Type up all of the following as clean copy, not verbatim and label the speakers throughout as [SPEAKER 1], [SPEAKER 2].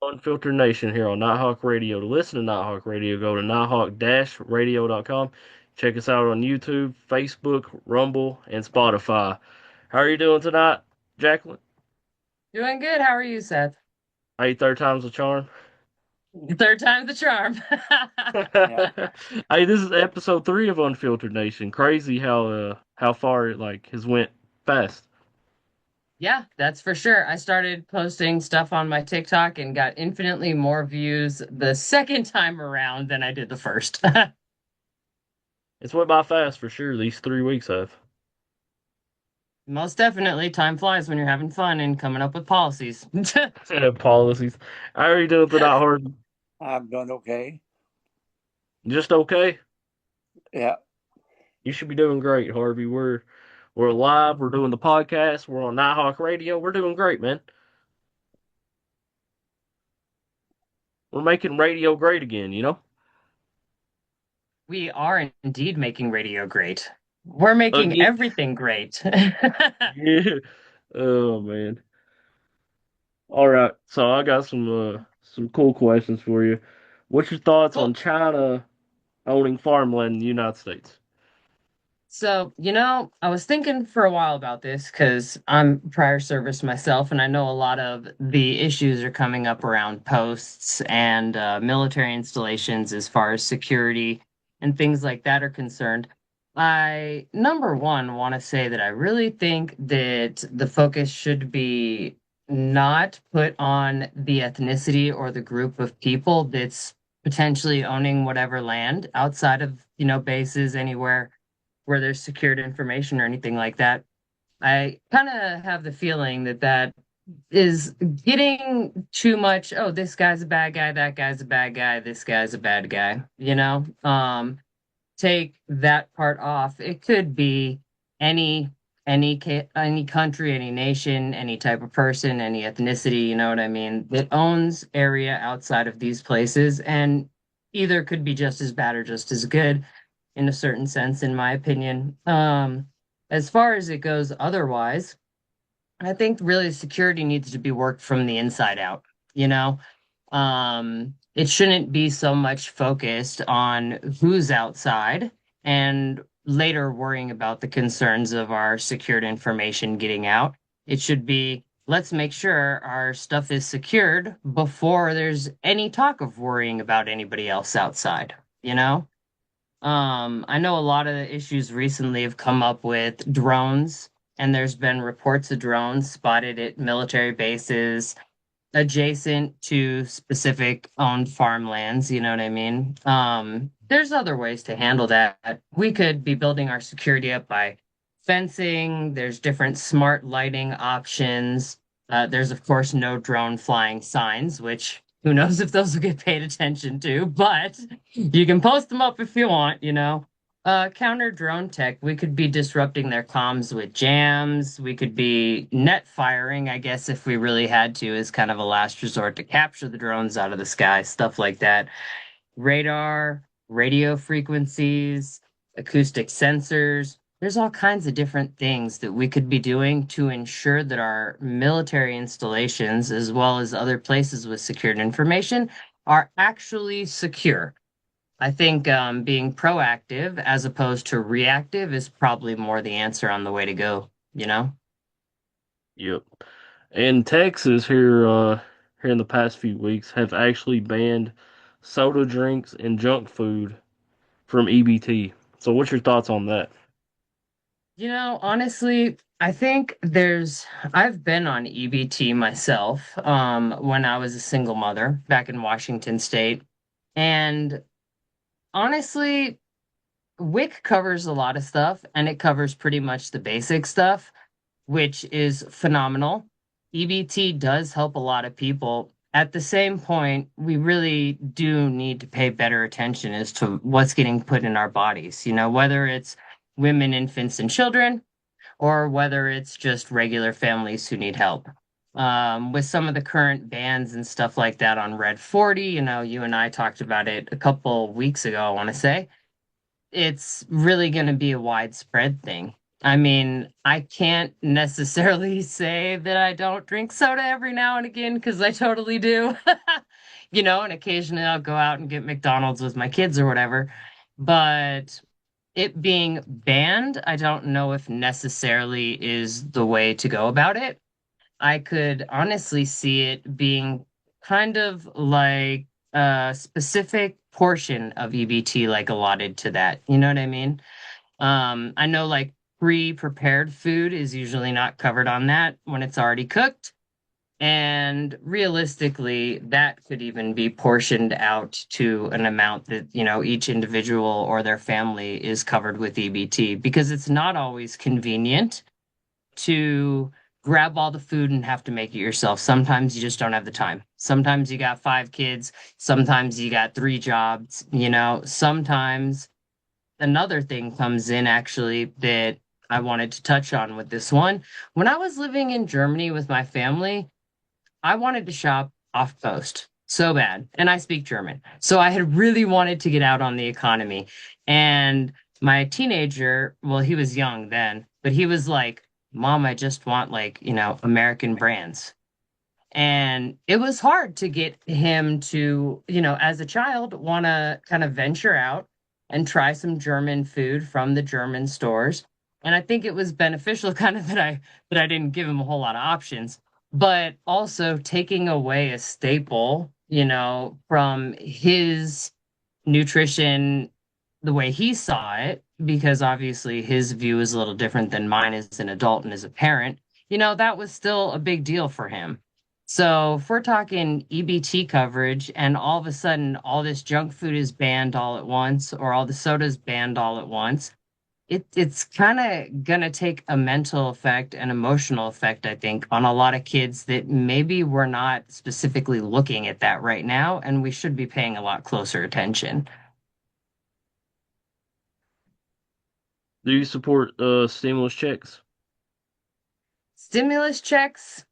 [SPEAKER 1] Unfiltered Nation here on Nighthawk Radio. To listen to Nighthawk Radio, go to nighthawk-radio.com. Check us out on YouTube, Facebook, Rumble, and Spotify. How are you doing tonight, Jacqueline?
[SPEAKER 2] Doing good. How are you, Seth?
[SPEAKER 1] Hey, third time's a charm.
[SPEAKER 2] Third time's the charm.
[SPEAKER 3] Yeah.
[SPEAKER 1] Hey, this is episode 3 of Unfiltered Nation. Crazy how far it has went fast.
[SPEAKER 2] Yeah, that's for sure. I started posting stuff on my TikTok and got infinitely more views the second time around than I did the first.
[SPEAKER 1] It's went by fast for sure. These 3 weeks have.
[SPEAKER 2] Most definitely, time flies when you're having fun and coming up with policies.
[SPEAKER 1] Policies. How are you doing tonight, Harvey?
[SPEAKER 3] I'm doing okay.
[SPEAKER 1] Just okay?
[SPEAKER 3] Yeah.
[SPEAKER 1] You should be doing great, Harvey. We're alive. We're doing the podcast. We're on Nighthawk Radio. We're doing great, man. We're making radio great again.
[SPEAKER 2] We are indeed making radio great. We're making
[SPEAKER 1] Again.
[SPEAKER 2] everything great.
[SPEAKER 1] Yeah. Oh man. All right. So I got some cool questions for you. What's your thoughts on
[SPEAKER 2] Cool.
[SPEAKER 1] China owning farmland in the United States?
[SPEAKER 2] So, I was thinking for a while about this because I'm prior service myself, and I know a lot of the issues are coming up around posts and military installations as far as security and things like that are concerned. I, number one, want to say that I really think that the focus should be not put on the ethnicity or the group of people that's potentially owning whatever land outside of, bases anywhere where there's secured information or anything like that. I kind of have the feeling that that is getting too much. Oh, this guy's a bad guy, that guy's a bad guy, this guy's a bad guy, take that part off. It could be any any country, any nation, any type of person, any ethnicity, you know what I mean, that owns area outside of these places and either could be just as bad or just as good in a certain sense, in my opinion. As far as it goes otherwise, I think really security needs to be worked from the inside out, you know? It shouldn't be so much focused on who's outside and later worrying about the concerns of our secured information getting out. It should be, let's make sure our stuff is secured before there's any talk of worrying about anybody else outside, you know? I know a lot of the issues recently have come up with drones, and there's been reports of drones spotted at military bases adjacent to specific owned farmlands, you know what I mean? There's other ways to handle that. We could be building our security up by fencing, there's different smart lighting options. There's, of course, no drone flying signs, which who knows if those will get paid attention to, but you can post them up if you want. Counter drone tech, we could be disrupting their comms with jams. We could be net firing, I guess, if we really had to, as kind of a last resort to capture the drones out of the sky, stuff like that. Radar, radio frequencies, acoustic sensors. There's all kinds of different things that we could be doing to ensure that our military installations, as well as other places with secured information, are actually secure. I think being proactive as opposed to reactive is probably more the answer on the way to go?
[SPEAKER 1] Yep. And Texas here in the past few weeks have actually banned soda drinks and junk food from EBT. So what's your thoughts on that?
[SPEAKER 2] Honestly, I've been on EBT myself, when I was a single mother back in Washington State. And honestly, WIC covers a lot of stuff and it covers pretty much the basic stuff, which is phenomenal. EBT does help a lot of people. At the same point, we really do need to pay better attention as to what's getting put in our bodies, whether it's women, infants, and children, or whether it's just regular families who need help. With some of the current bans and stuff like that on Red 40, you and I talked about it a couple weeks ago, I want to say it's really going to be a widespread thing. I mean, I can't necessarily say that I don't drink soda every now and again because I totally do. And occasionally I'll go out and get McDonald's with my kids or whatever. But it being banned, I don't know if necessarily is the way to go about it. I could honestly see it being kind of like a specific portion of EBT like allotted to that. You know what I mean? I know like pre-prepared food is usually not covered on that when it's already cooked. And realistically, that could even be portioned out to an amount that, each individual or their family is covered with EBT because it's not always convenient to grab all the food and have to make it yourself. Sometimes you just don't have the time. Sometimes you got five kids. Sometimes you got three jobs. Sometimes another thing comes in actually that I wanted to touch on with this one. When I was living in Germany with my family, I wanted to shop off post so bad, and I speak German. So I had really wanted to get out on the economy. And my teenager, well, he was young then, but he was like, Mom, I just want like, American brands. And it was hard to get him to, as a child, want to kind of venture out and try some German food from the German stores. And I think it was beneficial kind of that I didn't give him a whole lot of options, but also taking away a staple, from his nutrition the way he saw it, because obviously his view is a little different than mine as an adult and as a parent, that was still a big deal for him. So if we're talking EBT coverage and all of a sudden all this junk food is banned all at once or all the sodas banned all at once, it's kind of gonna take a mental effect and emotional effect, I think, on a lot of kids that maybe we're not specifically looking at that right now, and we should be paying a lot closer attention.
[SPEAKER 1] Do you support stimulus checks?
[SPEAKER 2] Stimulus checks,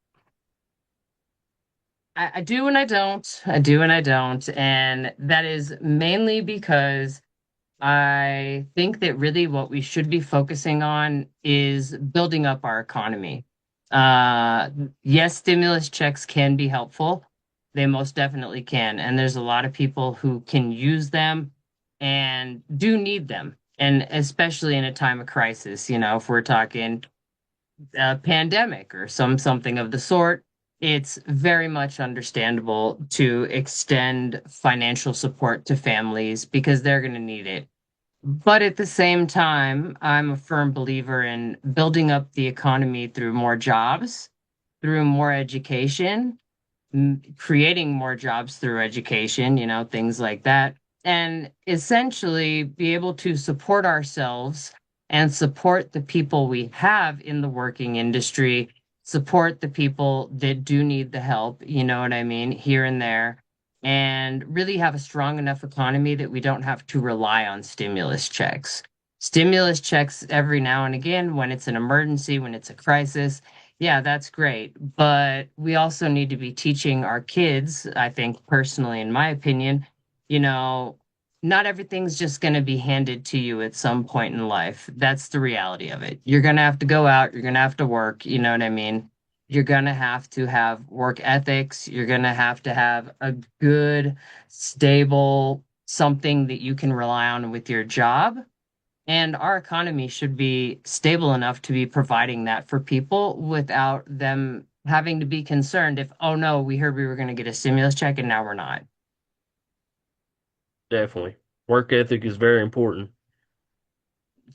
[SPEAKER 2] I do and I don't. I do and I don't. And that is mainly because I think that really what we should be focusing on is building up our economy. Uh, yes, stimulus checks can be helpful. They most definitely can. And there's a lot of people who can use them and do need them. And especially in a time of crisis, if we're talking a pandemic or something of the sort, it's very much understandable to extend financial support to families because they're going to need it. But at the same time, I'm a firm believer in building up the economy through more jobs, through more education, creating more jobs through education, things like that, and essentially be able to support ourselves and support the people we have in the working industry, support the people that do need the help, you know what I mean, here and there, and really have a strong enough economy that we don't have to rely on stimulus checks. Stimulus checks every now and again when it's an emergency, when it's a crisis, yeah, that's great. But we also need to be teaching our kids, I think personally, in my opinion, you know, not everything's just going to be handed to you at some point in life. That's the reality of it. You're going to have to go out, you're going to have to work, you know what I mean? You're going to have work ethics. You're going to have a good, stable, something that you can rely on with your job. And our economy should be stable enough to be providing that for people without them having to be concerned if, oh no, we heard we were going to get a stimulus check and now we're not.
[SPEAKER 1] Definitely. Work ethic is very important.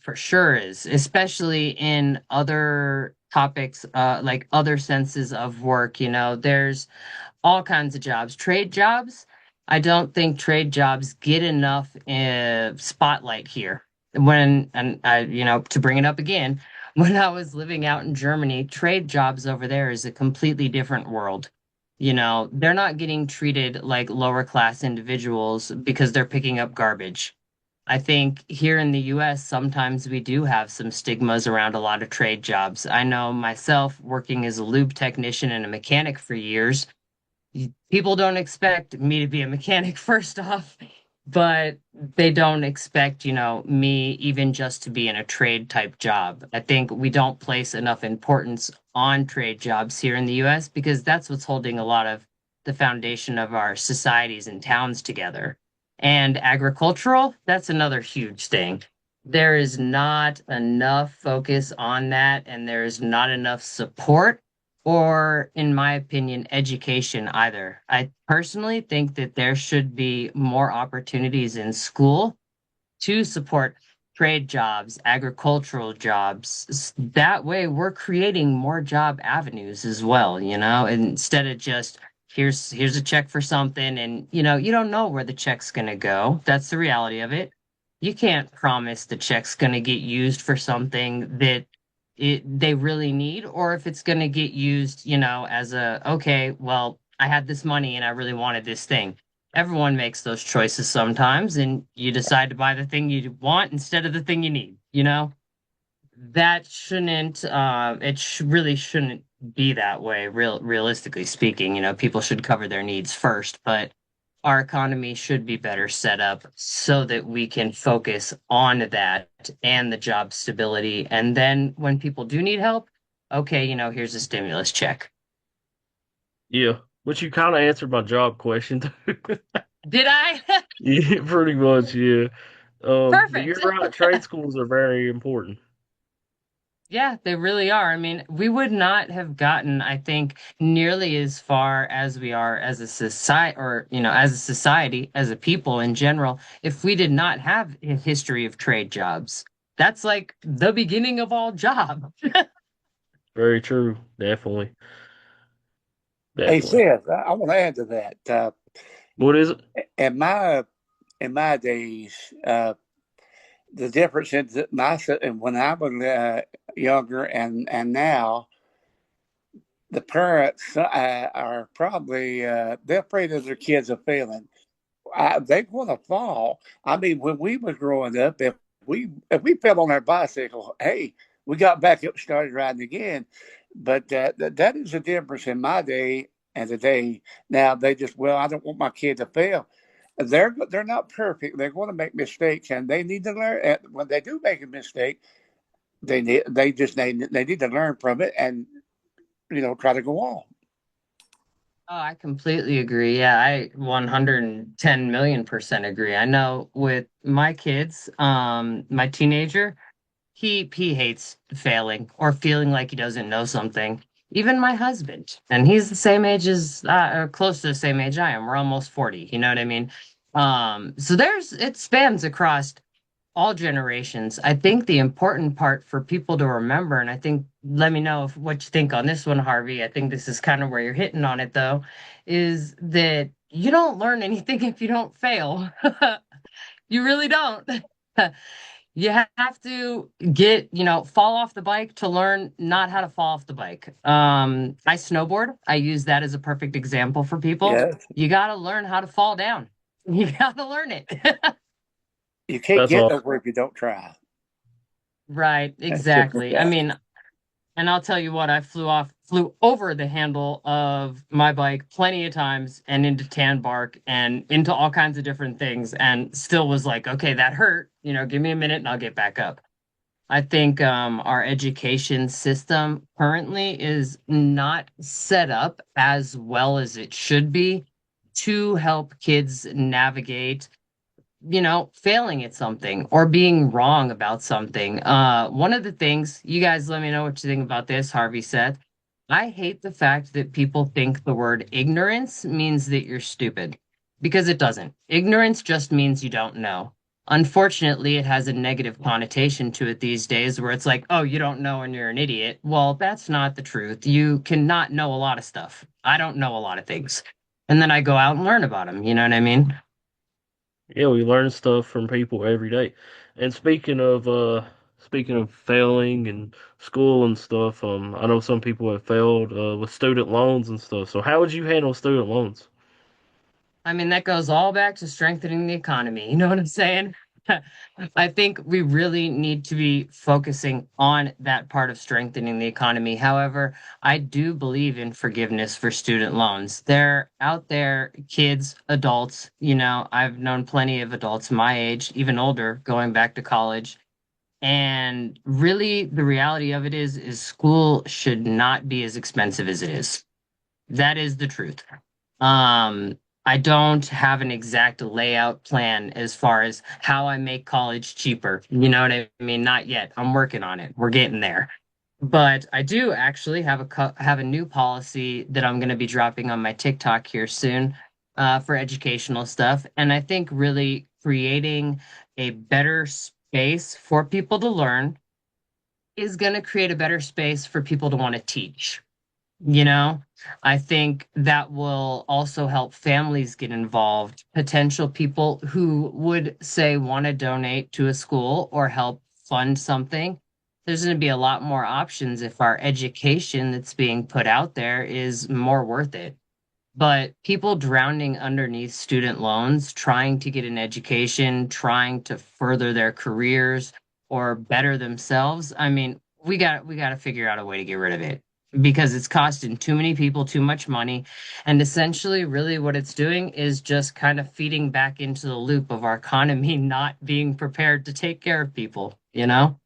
[SPEAKER 2] For sure is, especially in other topics, like other senses of work. There's all kinds of jobs. Trade jobs, I don't think trade jobs get enough spotlight here. And I, to bring it up again, when I was living out in Germany, trade jobs over there is a completely different world. They're not getting treated like lower class individuals because they're picking up garbage. I think here in the US, sometimes we do have some stigmas around a lot of trade jobs. I know myself working as a lube technician and a mechanic for years, people don't expect me to be a mechanic first off. but they don't expect, me even just to be in a trade type job. I think we don't place enough importance on trade jobs here in the US because that's what's holding a lot of the foundation of our societies and towns together. And agricultural, that's another huge thing. There is not enough focus on that, and there is not enough support or, in my opinion, education either. I personally think that there should be more opportunities in school to support trade jobs, agricultural jobs. That way, we're creating more job avenues as well, instead of just here's a check for something and you don't know where the check's going to go. That's the reality of it. You can't promise the check's going to get used for something that they really need, or if it's going to get used, as okay, well, I had this money and I really wanted this thing. Everyone makes those choices sometimes, and you decide to buy the thing you want instead of the thing you need, That shouldn't, really shouldn't be that way, realistically speaking. People should cover their needs first, but our economy should be better set up so that we can focus on that and the job stability. And then when people do need help, okay, here's a stimulus check.
[SPEAKER 1] Yeah, but you kind of answered my job question too.
[SPEAKER 2] Did I?
[SPEAKER 1] Yeah, pretty much, yeah. But
[SPEAKER 2] Perfect.
[SPEAKER 1] you're right, trade schools are very important.
[SPEAKER 2] Yeah, they really are. I mean, we would not have gotten, I think, nearly as far as we are as a society, or, as a society, as a people in general, if we did not have a history of trade jobs. That's like the beginning of all jobs.
[SPEAKER 1] Very true. Definitely.
[SPEAKER 3] Hey,
[SPEAKER 1] Definitely.
[SPEAKER 3] Seth, I want to add to that.
[SPEAKER 1] What is it?
[SPEAKER 3] In my in my days, the difference in and when I was younger and now, the parents are probably they're afraid of their kids are failing. They want to fall. I mean, when we were growing up, if we fell on our bicycle, hey, we got back up, started riding again. But that is the difference in my day and today. Now they just, well, I don't want my kid to fail. They're not perfect. They're going to make mistakes, and they need to learn. And when they do make a mistake, they need to learn from it and try to go on.
[SPEAKER 2] Oh, I completely agree. Yeah, I 110 million% agree. I know with my kids, my teenager, he hates failing or feeling like he doesn't know something. Even my husband, and he's the same age as or close to the same age I am. We're almost 40, you know what I mean? So it spans across all generations. I think the important part for people to remember, and I think let me know what you think on this one, Harvey. I think this is kind of where you're hitting on it though, is that you don't learn anything if you don't fail. You really don't. You have to fall off the bike to learn not how to fall off the bike. I snowboard. I use that as a perfect example for people.
[SPEAKER 3] Yes,
[SPEAKER 2] You got to learn how to fall down. You got to learn it.
[SPEAKER 3] you can't
[SPEAKER 1] That's
[SPEAKER 3] get
[SPEAKER 1] all.
[SPEAKER 3] nowhere if you don't try.
[SPEAKER 2] Right,
[SPEAKER 3] As simple as
[SPEAKER 2] exactly. I
[SPEAKER 3] that.
[SPEAKER 2] mean, and I'll tell you what, I flew over the handle of my bike plenty of times and into tan bark and into all kinds of different things and still was like, okay, that hurt. Give me a minute and I'll get back up. I think our education system currently is not set up as well as it should be to help kids navigate, failing at something or being wrong about something. One of the things, you guys let me know what you think about this, Harvey said. I hate the fact that people think the word ignorance means that you're stupid because it doesn't. Ignorance just means you don't know. Unfortunately, it has a negative connotation to it these days where it's like, oh, you don't know and you're an idiot. Well, that's not the truth. You cannot know a lot of stuff. I don't know a lot of things. And then I go out and learn about them. You know what I mean?
[SPEAKER 1] Yeah, we learn stuff from people every day. And speaking of failing and school and stuff, I know some people have failed with student loans and stuff. So how would you handle student loans?
[SPEAKER 2] I mean, that goes all back to strengthening the economy. You know what I'm saying? I think we really need to be focusing on that part of strengthening the economy. However, I do believe in forgiveness for student loans. They're out there, kids, adults, I've known plenty of adults my age, even older, going back to college. And really, the reality of it is school should not be as expensive as it is. That is the truth. Um, I don't have an exact layout plan as far as how I make college cheaper. You know what I mean? Not yet. I'm working on it. We're getting there. But I do actually have a new policy that I'm going to be dropping on my TikTok here soon, for educational stuff. And I think really creating a better space for people to learn is going to create a better space for people to want to teach. You know, I think that will also help families get involved, potential people who would say want to donate to a school or help fund something. There's going to be a lot more options if our education that's being put out there is more worth it. But people drowning underneath student loans, trying to get an education, trying to further their careers or better themselves, I mean, we got to figure out a way to get rid of it because it's costing too many people too much money. And essentially, really what it's doing is just kind of feeding back into the loop of our economy not being prepared to take care of people, you know?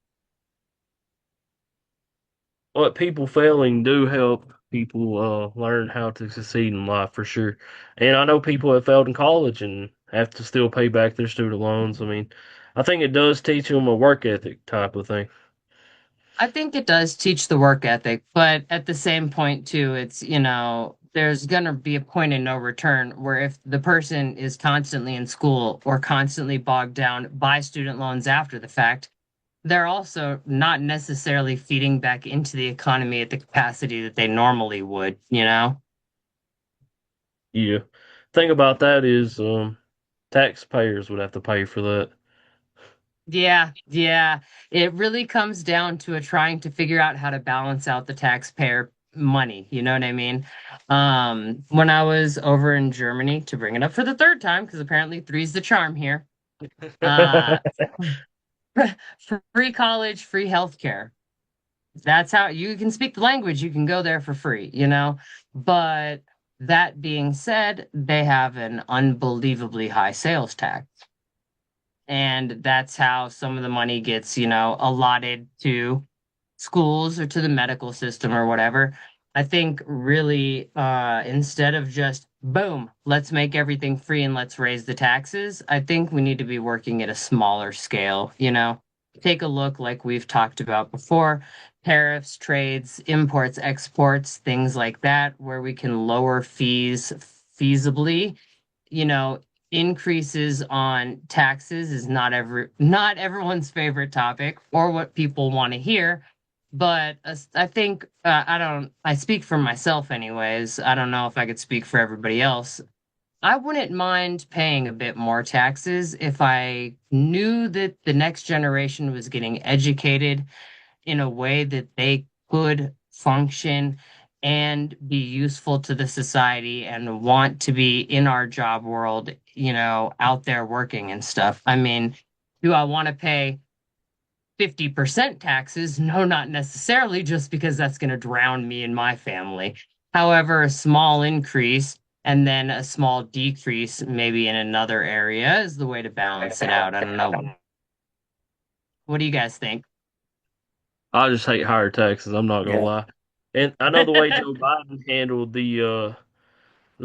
[SPEAKER 1] But people failing do help people learn how to succeed in life for sure. And I know people have failed in college and have to still pay back their student loans. I mean, I think it does teach them a work ethic type of thing.
[SPEAKER 2] I think it does teach the work ethic, but at the same point too, there's gonna be a point of no return where if the person is constantly in school or constantly bogged down by student loans after the fact, they're also not necessarily feeding back into the economy at the capacity that they normally would, you know?
[SPEAKER 1] Yeah. Thing about that is taxpayers would have to pay for that.
[SPEAKER 2] Yeah, yeah. It really comes down to a trying to figure out how to balance out the taxpayer money. You know what I mean? When I was over in Germany, to bring it up for the third time, because apparently three's the charm here, uh, free college, free healthcare. That's how you can speak the language, you can go there for free, you know? But that being said, they have an unbelievably high sales tax. And that's how some of the money gets, allotted to schools or to the medical system or whatever. I think really, instead of just boom, let's make everything free and let's raise the taxes, I think we need to be working at a smaller scale, Take a look like we've talked about before, tariffs, trades, imports, exports, things like that, where we can lower fees feasibly. you know, Increases on taxes is not everyone's favorite topic or what people want to hear. But I think I speak for myself anyways. I don't know if I could speak for everybody else. I wouldn't mind paying a bit more taxes if I knew that the next generation was getting educated in a way that they could function and be useful to the society and want to be in our job world, out there working and stuff. I mean, do I want to pay 50% taxes? No, not necessarily, just because that's going to drown me and my family. However, a small increase and then a small decrease, maybe in another area, is the way to balance it out. I don't know. What do you guys think?
[SPEAKER 1] I just hate higher taxes, I'm not gonna
[SPEAKER 3] Yeah.
[SPEAKER 1] lie. And I know the way Joe Biden handled the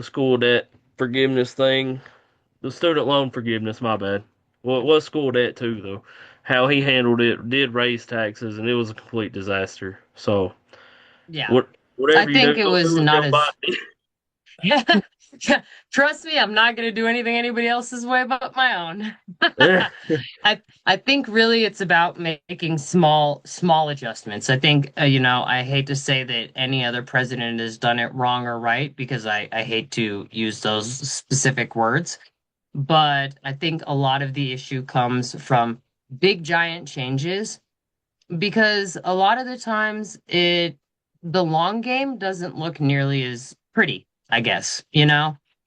[SPEAKER 1] school debt forgiveness thing, the student loan forgiveness, my bad. Well, it was school debt too though. How he handled it did raise taxes and it was a complete disaster. So
[SPEAKER 2] Yeah. I
[SPEAKER 1] whatever you do,
[SPEAKER 2] think it
[SPEAKER 1] don't do
[SPEAKER 2] was
[SPEAKER 1] what
[SPEAKER 2] not
[SPEAKER 1] Joe
[SPEAKER 2] as
[SPEAKER 1] Biden
[SPEAKER 2] Trust me, I'm not going to do anything anybody else's way but my own.
[SPEAKER 1] did.
[SPEAKER 2] I think really it's about making small adjustments. I think I hate to say that any other president has done it wrong or right because I hate to use those specific words, but I think a lot of the issue comes from big giant changes because a lot of the times the long game doesn't look nearly as pretty, I guess.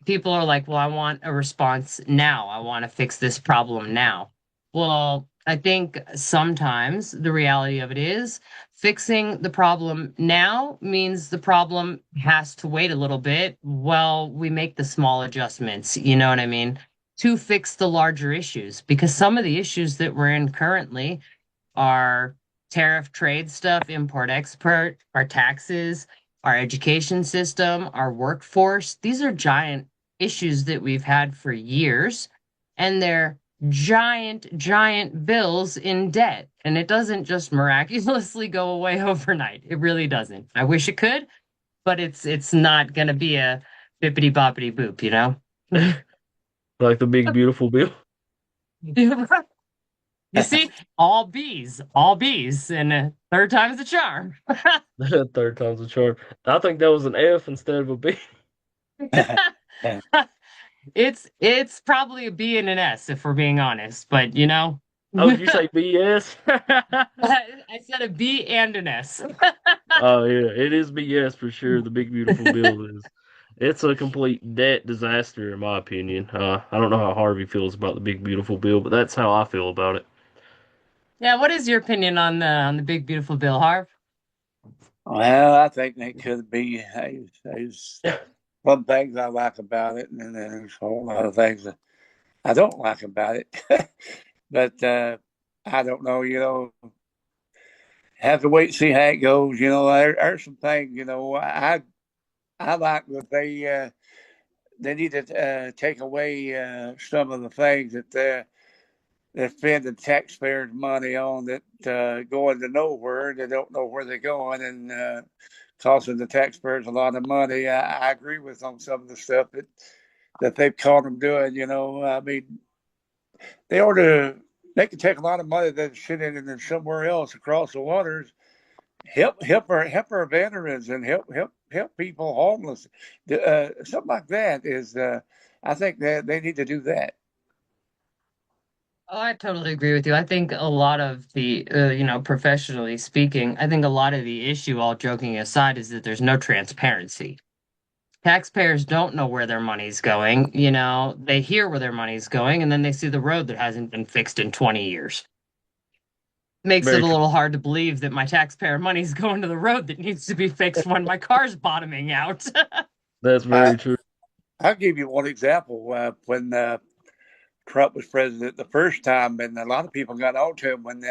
[SPEAKER 2] People are like, well, I want a response now. I want to fix this problem now. Well, I think sometimes the reality of it is fixing the problem now means the problem has to wait a little bit while we make the small adjustments, you know what I mean, to fix the larger issues. Because some of the issues that we're in currently our tariff trade stuff, import export, our taxes, our education system, our workforce. These are giant issues that we've had for years, and they're giant bills in debt. And it doesn't just miraculously go away overnight. It really doesn't. I wish it could, but it's not gonna be a bippity boppity boop, you know?
[SPEAKER 1] Like the big beautiful bill.
[SPEAKER 2] You see, all bees, and third time's the charm.
[SPEAKER 1] Third time's a charm. I think that was an F instead of a B.
[SPEAKER 2] It's probably a B and an S if we're being honest, but you know,
[SPEAKER 1] Oh, did you say BS?
[SPEAKER 2] I said a B and an S.
[SPEAKER 1] Oh yeah, it is BS for sure. The big beautiful bill is. It's a complete debt disaster in my opinion. I don't know how Harvey feels about the big beautiful bill, but that's how I feel about it.
[SPEAKER 2] Yeah, what is your opinion on the big beautiful bill, Harv?
[SPEAKER 3] Well, I think they could be. There's some things I like about it, and then there's a whole lot of things that I don't like about it. But I don't know. Have to wait and see how it goes. There's some things. I like that they need to take away some of the things that they're spending taxpayers' money on that going to nowhere. They don't know where they're going, and costing the taxpayers a lot of money. I agree with on some of the stuff that they've caught them doing. I mean, they ought to. They could take a lot of money that's sitting in somewhere else across the waters. Help our veterans and help people homeless. Something like that is. I think that they need to do that.
[SPEAKER 2] Oh, I totally agree with you. I think a lot of professionally speaking, I think a lot of the issue, all joking aside, is that there's no transparency. Taxpayers don't know where their money's going. They hear where their money's going, and then they see the road that hasn't been fixed in 20 years. Makes it
[SPEAKER 1] Very
[SPEAKER 2] a
[SPEAKER 1] true.
[SPEAKER 2] little hard to believe that my taxpayer money's going to the road that needs to be fixed when my car's bottoming out.
[SPEAKER 1] That's
[SPEAKER 3] I
[SPEAKER 1] very true.
[SPEAKER 3] I'll give you one example. When Trump was president the first time, and a lot of people got on to him when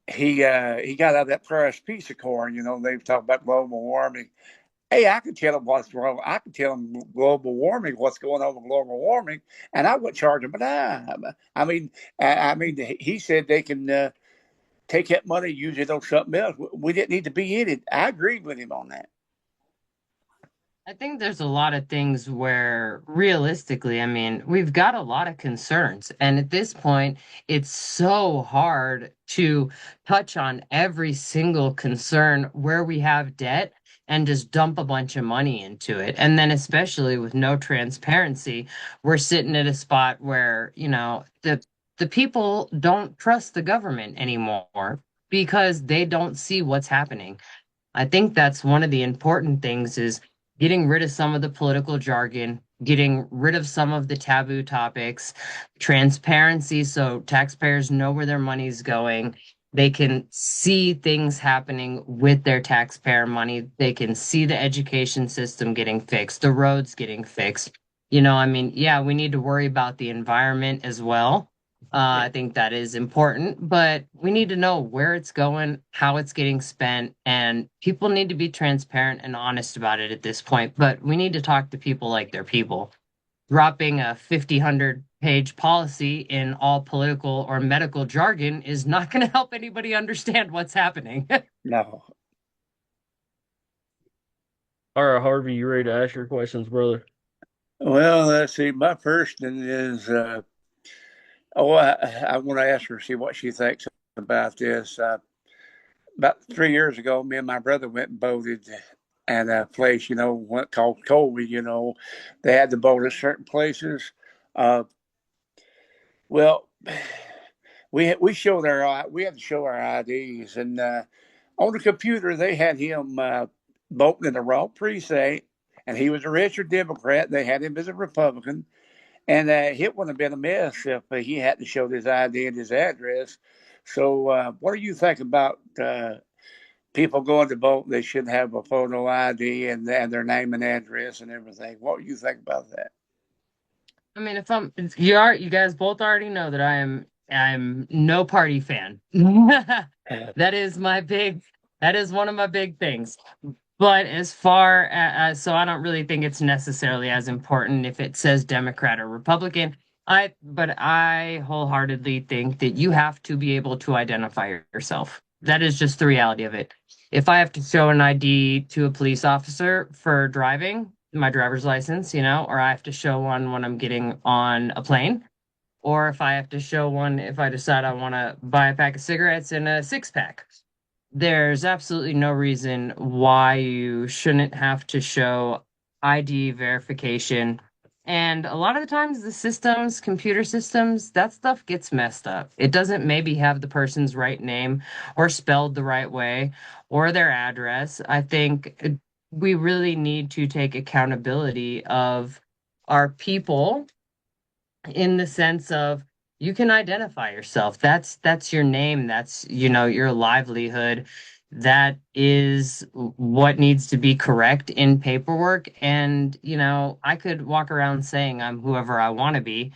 [SPEAKER 3] he got out of that Paris Peace Accord. They've talked about global warming. Hey, I can tell them what's wrong. I can tell them global warming, what's going on with global warming, and I wouldn't charge them a dime. I mean, he said they can take that money, use it on something else. We didn't need to be in it. I agreed with him on that.
[SPEAKER 2] I think there's a lot of things where realistically, I mean, we've got a lot of concerns. And at this point, it's so hard to touch on every single concern where we have debt and just dump a bunch of money into it. And then, especially with no transparency, we're sitting at a spot where, the people don't trust the government anymore because they don't see what's happening. I think that's one of the important things is getting rid of some of the political jargon, getting rid of some of the taboo topics, transparency so taxpayers know where their money's going. They can see things happening with their taxpayer money. They can see the education system getting fixed, the roads getting fixed. I mean, yeah, we need to worry about the environment as well. I think that is important, but we need to know where it's going, how it's getting spent, and people need to be transparent and honest about it at this point. But we need to talk to people like they're people. Dropping a 1,500-page policy in all political or medical jargon is not going to help anybody understand what's happening.
[SPEAKER 3] No.
[SPEAKER 1] All right, Harvey, you ready to ask your questions, brother?
[SPEAKER 3] Well, let's see. My first one is I want to ask her, see what she thinks about this. About 3 years ago, me and my brother went and voted at a place, called Colby. They had to vote at certain places. Uh, well, we had to show our IDs, and on the computer they had him voting in the wrong precinct, and he was a registered Democrat. They had him as a Republican, And it wouldn't have been a mess if he hadn't showed his ID and his address. So, what do you think about people going to vote? They should have a photo ID and their name and address and everything. What do you think about that?
[SPEAKER 2] I mean, if I'm you guys both already know that I'm no party fan. That is my big that is one of my big things. But as far as so I don't really think it's necessarily as important if it says Democrat or Republican. I wholeheartedly think that you have to be able to identify yourself. That is just the reality of it. If I have to show an ID to a police officer for driving, my driver's license, or I have to show one when I'm getting on a plane, or if I have to show one if I decide I want to buy a pack of cigarettes and a six pack. There's absolutely no reason why you shouldn't have to show ID verification. And a lot of the times, the systems, computer systems, that stuff gets messed up. It doesn't maybe have the person's right name or spelled the right way or their address. I think we really need to take accountability of our people in the sense of you can identify yourself. That's your name. That's, your livelihood. That is what needs to be correct in paperwork. And, I could walk around saying I'm whoever I want to be.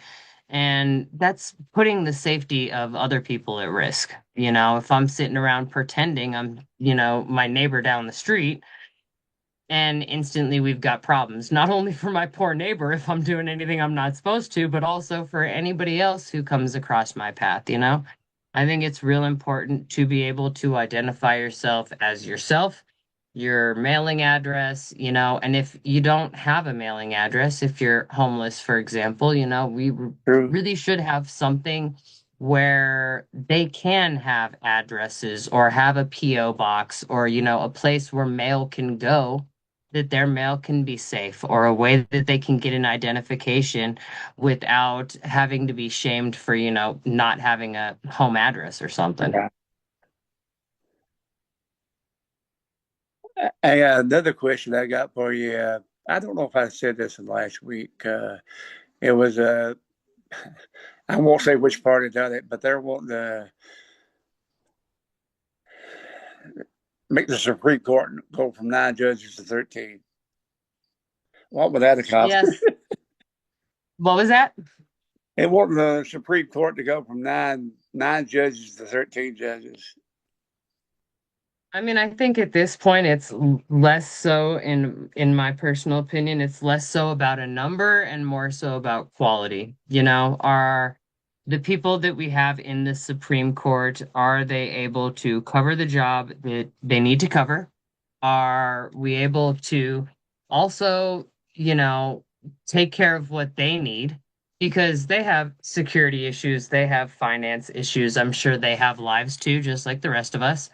[SPEAKER 2] And that's putting the safety of other people at risk. If I'm sitting around pretending I'm, my neighbor down the street, and instantly we've got problems, not only for my poor neighbor if I'm doing anything I'm not supposed to, but also for anybody else who comes across my path. I think it's real important to be able to identify yourself, your mailing address, and if you don't have a mailing address, if you're homeless, for example, we
[SPEAKER 3] True.
[SPEAKER 2] really should have something where they can have addresses or have a PO box or, a place where mail can go, that their mail can be safe, or a way that they can get an identification without having to be shamed for, not having a home address or something.
[SPEAKER 3] Yeah. Another question I got for you. I don't know if I said this in last week. It was I won't say which party done it, but they're wanting to make the Supreme Court go from 9 judges to 13. What would that accomplish?
[SPEAKER 2] Yes. What was that?
[SPEAKER 3] They want the Supreme Court to go from nine judges to 13 judges.
[SPEAKER 2] I mean, I think at this point it's less so in my personal opinion, it's less so about a number and more so about quality. Are the people that we have in the Supreme Court, are they able to cover the job that they need to cover? Are we able to also, take care of what they need? Because they have security issues, they have finance issues. I'm sure they have lives too, just like the rest of us.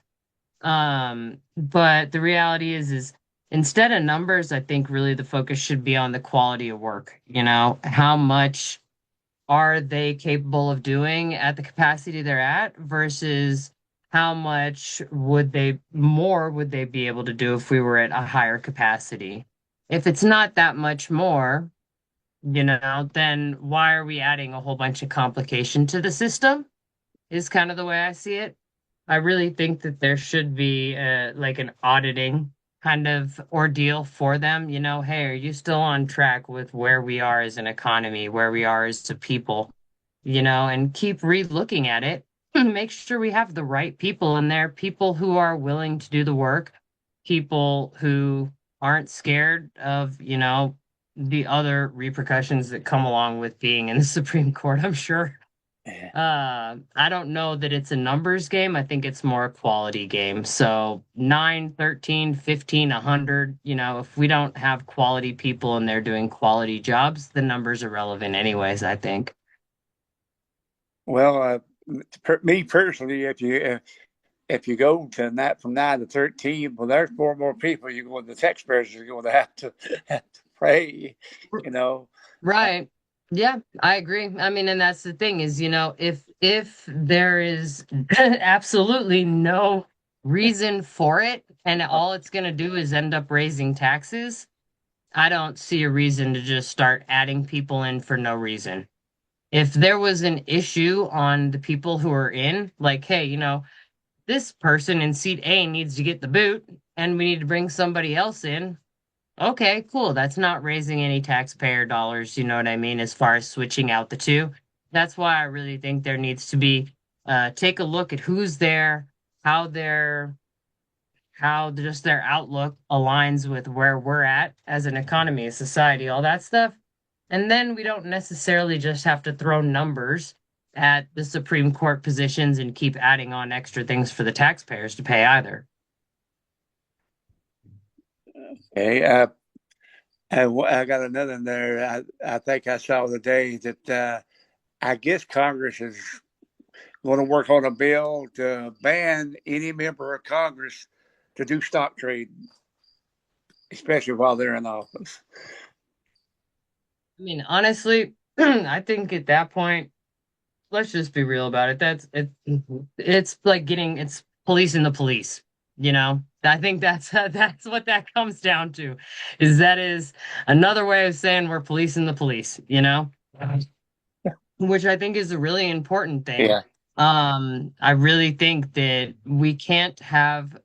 [SPEAKER 2] But the reality is instead of numbers, I think really the focus should be on the quality of work. How much are they capable of doing at the capacity they're at versus how much would they be able to do if we were at a higher capacity? If it's not that much more, then why are we adding a whole bunch of complication to the system? Is kind of the way I see it. I really think that there should be like an auditing kind of ordeal for them. Hey, are you still on track with where we are as an economy, where we are as a people? And keep re-looking at it. Make sure we have the right people in there, people who are willing to do the work, people who aren't scared of, the other repercussions that come along with being in the Supreme Court, I'm sure. I don't know that it's a numbers game. I think it's more a quality game. So 9, 13, 15, 100, if we don't have quality people and they're doing quality jobs, the numbers are relevant anyways, I think.
[SPEAKER 3] Well, me personally, if you go to that from 9 to 13, well, there's four more people. You're going. The taxpayers are going to have to pay. You know.
[SPEAKER 2] Right. Yeah, I agree. I mean, and that's the thing is, if there is absolutely no reason for it and all it's going to do is end up raising taxes, I don't see a reason to just start adding people in for no reason. If there was an issue on the people who are in, like, hey, this person in seat A needs to get the boot and we need to bring somebody else in. Okay, cool. That's not raising any taxpayer dollars, you know what I mean, as far as switching out the two. That's why I really think there needs to be take a look at who's there, how their how just their outlook aligns with where we're at as an economy, a society, all that stuff. And then we don't necessarily just have to throw numbers at the Supreme Court positions and keep adding on extra things for the taxpayers to pay either.
[SPEAKER 3] Okay. I got another in there. I think I saw the day that I guess Congress is going to work on a bill to ban any member of Congress to do stock trading, especially while they're in office.
[SPEAKER 2] I mean, honestly, I think at that point, let's just be real about it. It's like it's policing the police, you know? I think that's what that comes down to. Is another way of saying we're policing the police, you know? Which I think is a really important thing.
[SPEAKER 3] Yeah.
[SPEAKER 2] I really think that we can't have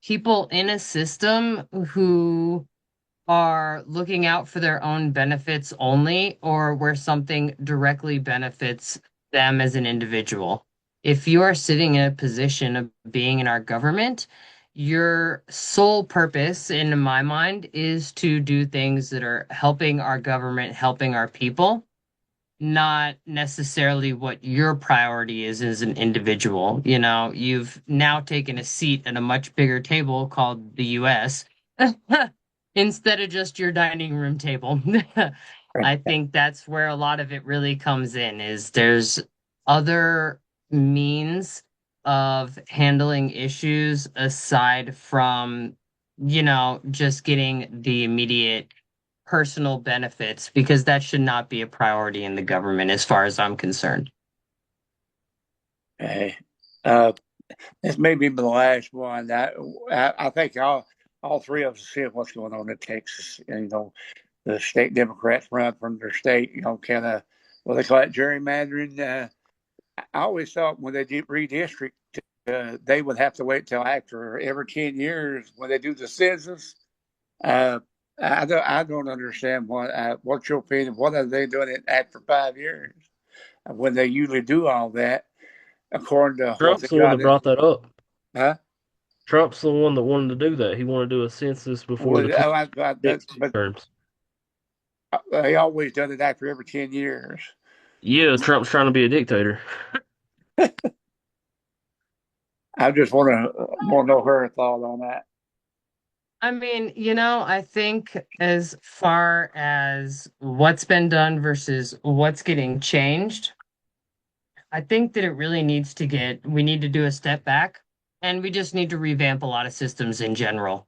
[SPEAKER 2] people in a system who are looking out for their own benefits only or where something directly benefits them as an individual. If you are sitting in a position of being in our government, your sole purpose, in my mind, is to do things that are helping our government, helping our people, not necessarily what your priority is as an individual. You've now taken a seat at a much bigger table called the US instead of just your dining room table. I think that's where a lot of it really comes in is there's other means of handling issues aside from, just getting the immediate personal benefits because that should not be a priority in the government as far as I'm concerned.
[SPEAKER 3] Okay. Uh, this may be the last one. I think all three of us see what's going on in Texas. And, the state Democrats run from their state, kind of what they call it gerrymandering. I always thought when they redistrict, they would have to wait till after every 10 years when they do the census. Uh, I don't understand what's your opinion? What are they doing it after 5 years when they usually do all that according to what they
[SPEAKER 1] Trump's the one that
[SPEAKER 3] got
[SPEAKER 1] brought that up.
[SPEAKER 3] huh?
[SPEAKER 1] Trump's the one that wanted to do that. He wanted to do a census before the
[SPEAKER 3] Well,
[SPEAKER 1] next two
[SPEAKER 3] but
[SPEAKER 1] terms.
[SPEAKER 3] they always done it after every 10 years.
[SPEAKER 1] Yeah, Trump's trying to be a dictator.
[SPEAKER 3] I just want to know her thought on that.
[SPEAKER 2] I mean, I think as far as what's been done versus what's getting changed, I think that we need to do a step back and we just need to revamp a lot of systems in general.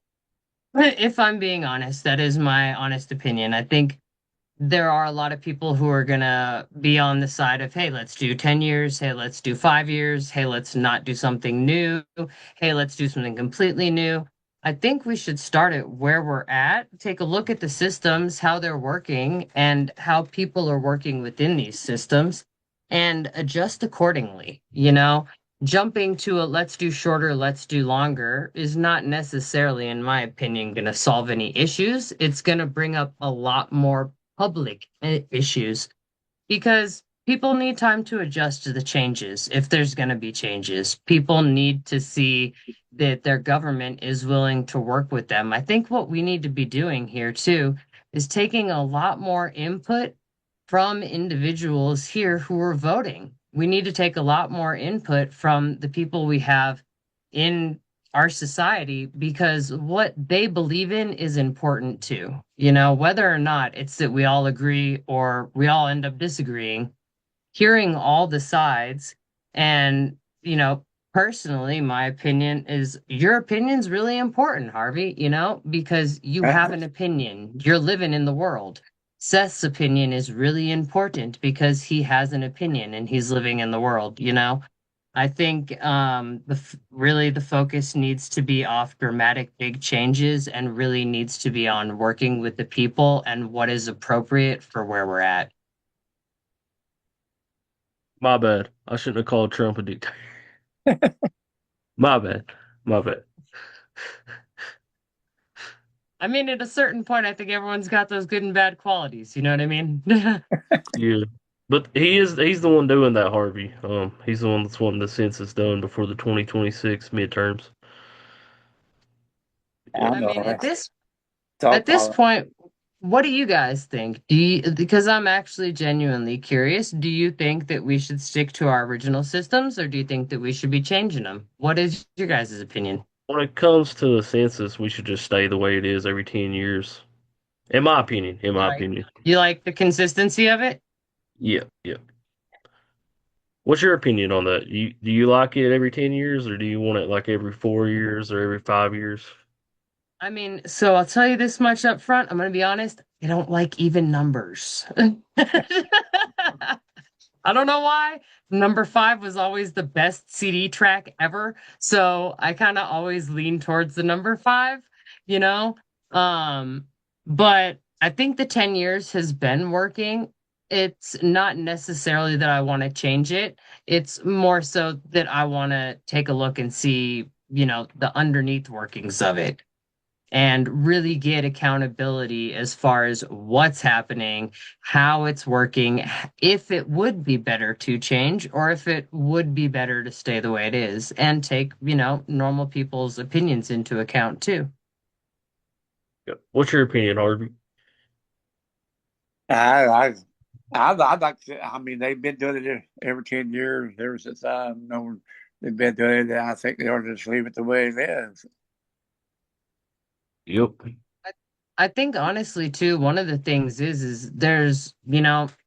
[SPEAKER 2] If I'm being honest, that is my honest opinion. I think there are a lot of people who are going to be on the side of, hey, let's do 10 years. Hey, let's do 5 years. Hey, let's not do something new. Hey, let's do something completely new. I think we should start at where we're at, take a look at the systems, how they're working, and how people are working within these systems, and adjust accordingly. Jumping to a let's do shorter, let's do longer is not necessarily, in my opinion, going to solve any issues. It's going to bring up a lot more public issues because people need time to adjust to the changes if there's going to be changes. People need to see that their government is willing to work with them. I think what we need to be doing here too is taking a lot more input from individuals here who are voting. We need to take a lot more input from the people we have in our society because what they believe in is important too. Whether or not it's that we all agree or we all end up disagreeing, hearing all the sides and, personally, my opinion is your opinion's really important, Harvey, because you have an opinion. You're living in the world. Seth's opinion is really important because he has an opinion and he's living in the world. I think really the focus needs to be off dramatic big changes and really needs to be on working with the people and what is appropriate for where we're at.
[SPEAKER 1] My bad. I shouldn't have called Trump a dictator. My bad. My bad.
[SPEAKER 2] I mean, at a certain point, I think everyone's got those good and bad qualities. You know what I mean?
[SPEAKER 1] Yeah. But he's the one doing that, Harvey. He's the one that's wanting the census done before the 2026 midterms.
[SPEAKER 3] I
[SPEAKER 1] Yep.
[SPEAKER 2] I
[SPEAKER 3] know
[SPEAKER 2] mean,
[SPEAKER 3] it's all
[SPEAKER 2] at this
[SPEAKER 3] politics.
[SPEAKER 2] point, what do you guys think? Because I'm actually genuinely curious, do you think that we should stick to our original systems or do you think that we should be changing them? What is your guys' opinion?
[SPEAKER 1] When it comes to the census, we should just stay the way it is every 10 years. In my opinion. In
[SPEAKER 2] You
[SPEAKER 1] my
[SPEAKER 2] like
[SPEAKER 1] opinion.
[SPEAKER 2] you like the consistency of it?
[SPEAKER 1] Yeah. Yeah. What's your opinion on that? Do you like it every 10 years or do you want it like every 4 years or every 5 years?
[SPEAKER 2] I mean, so I'll tell you this much up front. I'm gonna be honest, I don't like even numbers. I don't know why. Number five was always the best CD track ever. So I kind of always lean towards the number five, you know? Um, but I think the 10 years has been working. It's not necessarily that I want to change it. It's more so that I want to take a look and see, the underneath workings of it and really get accountability as far as what's happening, how it's working, if it would be better to change or if it would be better to stay the way it is and take, normal people's opinions into account too.
[SPEAKER 1] Yeah. What's your opinion, Harvey?
[SPEAKER 3] I, I, I'd like to. I mean, they've been doing it every 10 years ever since I know they've been doing it. And I think they ought to just leave it the way it is.
[SPEAKER 1] Yep.
[SPEAKER 2] I I think honestly too, one of the things is there's,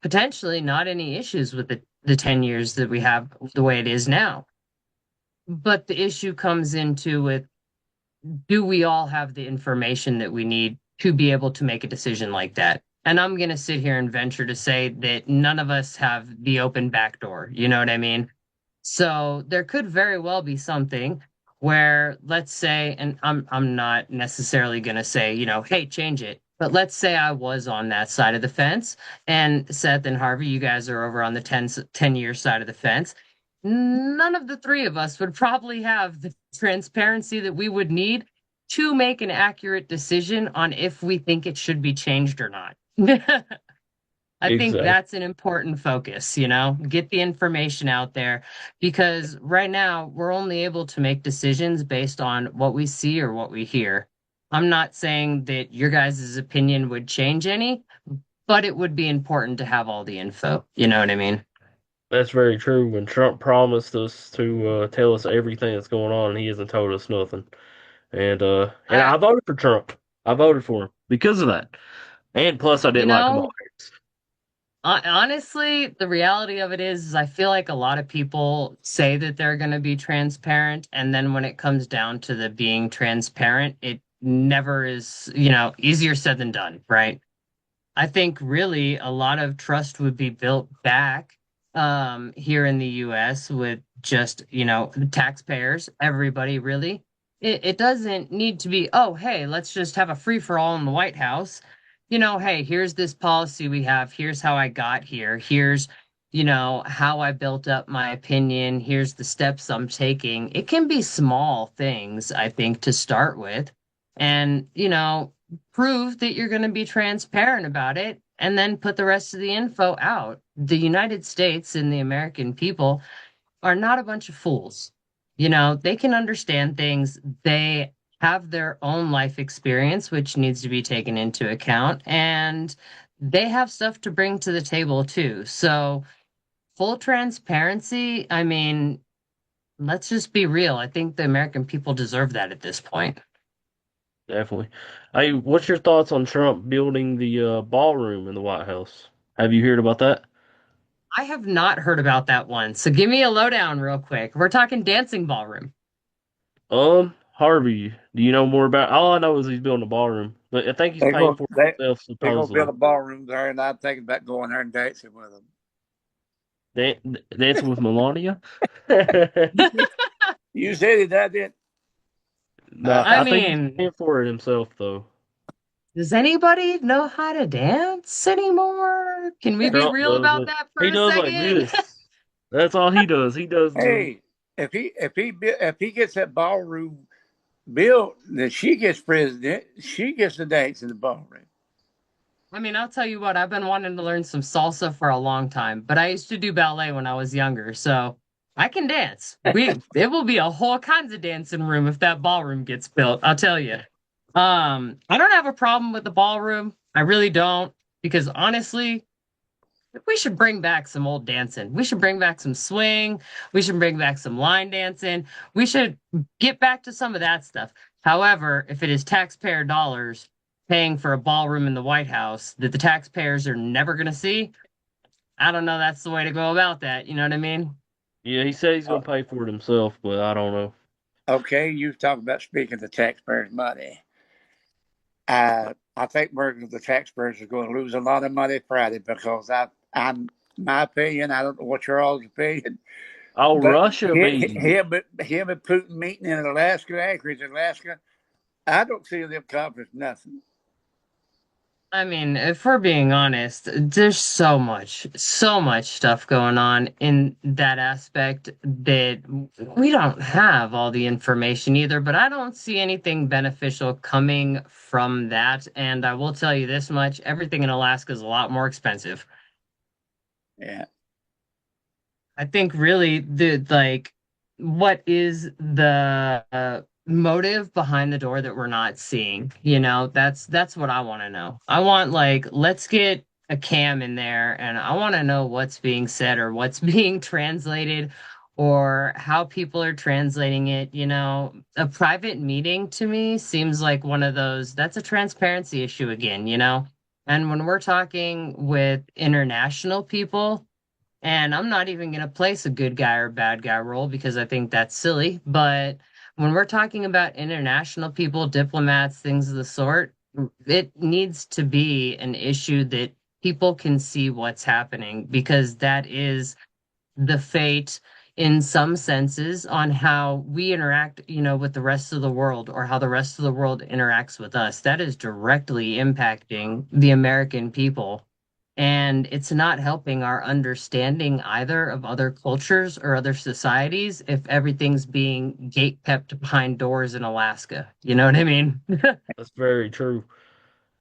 [SPEAKER 2] potentially not any issues with the 10 years that we have the way it is now. But the issue comes into with do we all have the information that we need to be able to make a decision like that? And I'm going to sit here and venture to say that none of us have the open back door. You know what I mean? So there could very well be something where let's say, and I'm not necessarily going to say, hey, change it. But let's say I was on that side of the fence and Seth and Harvey, you guys are over on the 10-year side of the fence. None of the three of us would probably have the transparency that we would need to make an accurate decision on if we think it should be changed or not. I think
[SPEAKER 1] Exactly.
[SPEAKER 2] that's an important focus, get the information out there because right now we're only able to make decisions based on what we see or what we hear. I'm not saying that your guys' opinion would change any, but it would be important to have all the info. You know what I mean?
[SPEAKER 1] That's very true. When Trump promised us to tell us everything that's going on, he hasn't told us nothing. And
[SPEAKER 2] I,
[SPEAKER 1] I voted for Trump. I voted for him because of that. And plus, I
[SPEAKER 2] you
[SPEAKER 1] didn't like Kamala
[SPEAKER 2] know, honestly, the reality of it is I feel like a lot of people say that they're going to be transparent, and then when it comes down to the being transparent, it never is, easier said than done, right? I think really a lot of trust would be built back here in the US with just, taxpayers, everybody really. It doesn't need to be, oh, hey, let's just have a free for all in the White House. Hey, here's this policy we have. Here's how I got here. Here's, how I built up my opinion. Here's the steps I'm taking. It can be small things, I think, to start with. And, prove that you're going to be transparent about it and then put the rest of the info out. The United States and the American people are not a bunch of fools. They can understand things. They have their own life experience, which needs to be taken into account. And they have stuff to bring to the table too. So, full transparency, I mean, let's just be real. I think the American people deserve that at this point.
[SPEAKER 1] definitely. Hey, what's your thoughts on Trump building the ballroom in the White House? Have you heard about that?
[SPEAKER 2] I have not heard about that one. So give me a lowdown real quick. We're talking dancing ballroom.
[SPEAKER 1] Harvey, do you know more about? All I know is he's building a ballroom, but I think he's
[SPEAKER 3] They're
[SPEAKER 1] paying
[SPEAKER 3] going
[SPEAKER 1] for
[SPEAKER 3] they
[SPEAKER 1] it himself
[SPEAKER 3] they're going to build
[SPEAKER 1] supposedly.
[SPEAKER 3] a ballroom there, and I'm thinking about going there and dancing with them.
[SPEAKER 1] Dancing with Melania.
[SPEAKER 3] You said it, I did.
[SPEAKER 1] No,
[SPEAKER 2] I
[SPEAKER 3] Uh,
[SPEAKER 1] I think he's
[SPEAKER 2] mean,
[SPEAKER 1] paying for it himself though.
[SPEAKER 2] does anybody know how to dance anymore? Can we be
[SPEAKER 1] Trump
[SPEAKER 2] real
[SPEAKER 1] does
[SPEAKER 2] about
[SPEAKER 1] it.
[SPEAKER 2] that for
[SPEAKER 1] He
[SPEAKER 2] a
[SPEAKER 1] does like
[SPEAKER 2] second?
[SPEAKER 1] this. That's all he does. He does the.
[SPEAKER 3] hey, if he gets that ballroom built, then she gets president. She gets to dance in the ballroom.
[SPEAKER 2] I mean, I'll tell you what, I've been wanting to learn some salsa for a long time, but I used to do ballet when I was younger, so I can dance. It will be a whole kinds of dancing room if that ballroom gets built, I'll tell you. I don't have a problem with the ballroom. I really don't, because honestly, we should bring back some old dancing. We should bring back some swing. We should bring back some line dancing. We should get back to some of that stuff. However, if it is taxpayer dollars paying for a ballroom in the White House that the taxpayers are never going to see, I don't know. That's the way to go about that. You know what I mean?
[SPEAKER 1] Yeah, he said he's
[SPEAKER 3] Uh,
[SPEAKER 1] gonna pay for it himself, but I don't know.
[SPEAKER 3] okay, you talk about speaking the taxpayers' money. I think the taxpayers are going to lose a lot of money Friday because I'm my opinion. I don't know what your all's opinion,
[SPEAKER 1] Oh,
[SPEAKER 3] but
[SPEAKER 1] Russia, baby.
[SPEAKER 3] him and Putin meeting in Alaska, Anchorage, Alaska. I don't see them accomplish nothing.
[SPEAKER 2] I mean, if we're being honest, there's so much stuff going on in that aspect that we don't have all the information either, but I don't see anything beneficial coming from that. And I will tell you this much, everything in Alaska is a lot more expensive.
[SPEAKER 3] Yeah,
[SPEAKER 2] I think really what is the motive behind the door that we're not seeing? You know, that's what I want to know. I want like let's get a cam in there and I want to know what's being said or what's being translated or how people are translating it. You know, a private meeting to me seems like one of those that's a transparency issue again, you know? And when we're talking with international people, and I'm not even going to place a good guy or bad guy role because I think that's silly. But when we're talking about international people, diplomats, things of the sort, it needs to be an issue that people can see what's happening because that is the fate in some senses on how we interact, you know, with the rest of the world or how the rest of the world interacts with us. That is directly impacting the American people. And it's not helping our understanding either of other cultures or other societies if everything's being gate kept behind doors in Alaska. You know what I mean?
[SPEAKER 1] That's very true.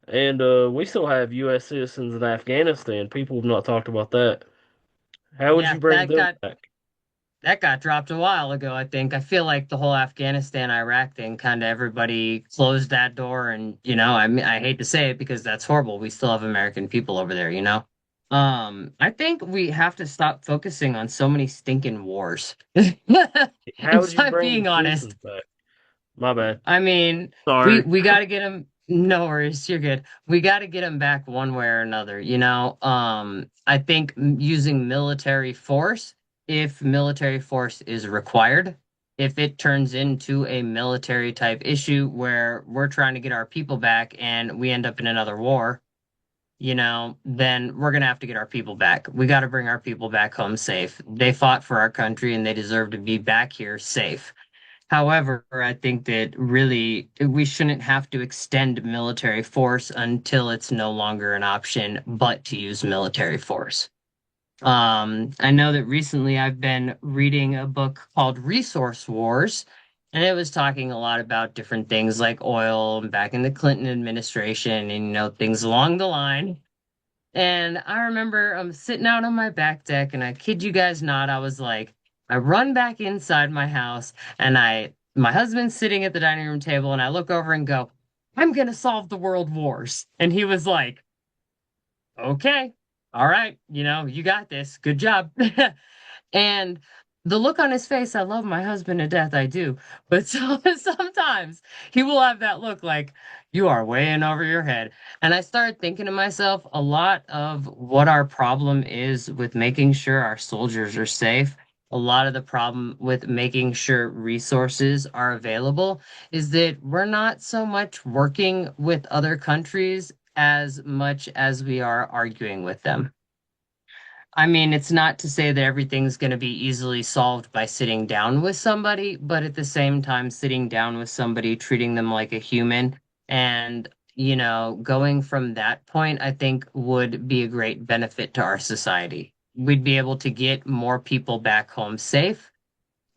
[SPEAKER 1] And we still have U.S. citizens in Afghanistan. People have not talked about that. How would
[SPEAKER 2] Yeah,
[SPEAKER 1] you bring them back?
[SPEAKER 2] that got dropped a while ago, I think. I feel like the whole Afghanistan Iraq thing kind of everybody closed that door and you know, I mean I hate to say it because that's horrible. We still have American people over there, you know. I think we have to stop focusing on so many stinking wars.
[SPEAKER 1] How would
[SPEAKER 2] If
[SPEAKER 1] you
[SPEAKER 2] I'm
[SPEAKER 1] bring the
[SPEAKER 2] being honest.
[SPEAKER 1] citizens back? My bad.
[SPEAKER 2] I mean, we
[SPEAKER 1] Sorry.
[SPEAKER 2] we got to get them. No worries, you're good. We got to get them back one way or another. You know, I think using military force, if military force is required, if it turns into a military type issue where we're trying to get our people back and we end up in another war, you know, then we're gonna have to get our people back. We got to bring our people back home safe. They fought for our country and they deserve to be back here safe. However, I think that really we shouldn't have to extend military force until it's no longer an option, but to use military force. I know that recently I've been reading a book called Resource Wars, and it was talking a lot about different things like oil and back in the Clinton administration and, you know, things along the line. And I remember I'm sitting out on my back deck, and I kid you guys not, I was like, I run back inside my house, and my husband's sitting at the dining room table, and I look over and go, I'm gonna solve the world wars. And he was like, okay, all right, you know, you got this. Good job. And the look on his face, I love my husband to death, I do. But sometimes he will have that look like, you are way in over your head. And I started thinking to myself, a lot of what our problem is with making sure our soldiers are safe, a lot of the problem with making sure resources are available is that we're not so much working with other countries as much as we are arguing with them. I mean, it's not to say that everything's going to be easily solved by sitting down with somebody, but at the same time, sitting down with somebody, treating them like a human, and, going from that point, I think would be a great benefit to our society. We'd be able to get more people back home safe.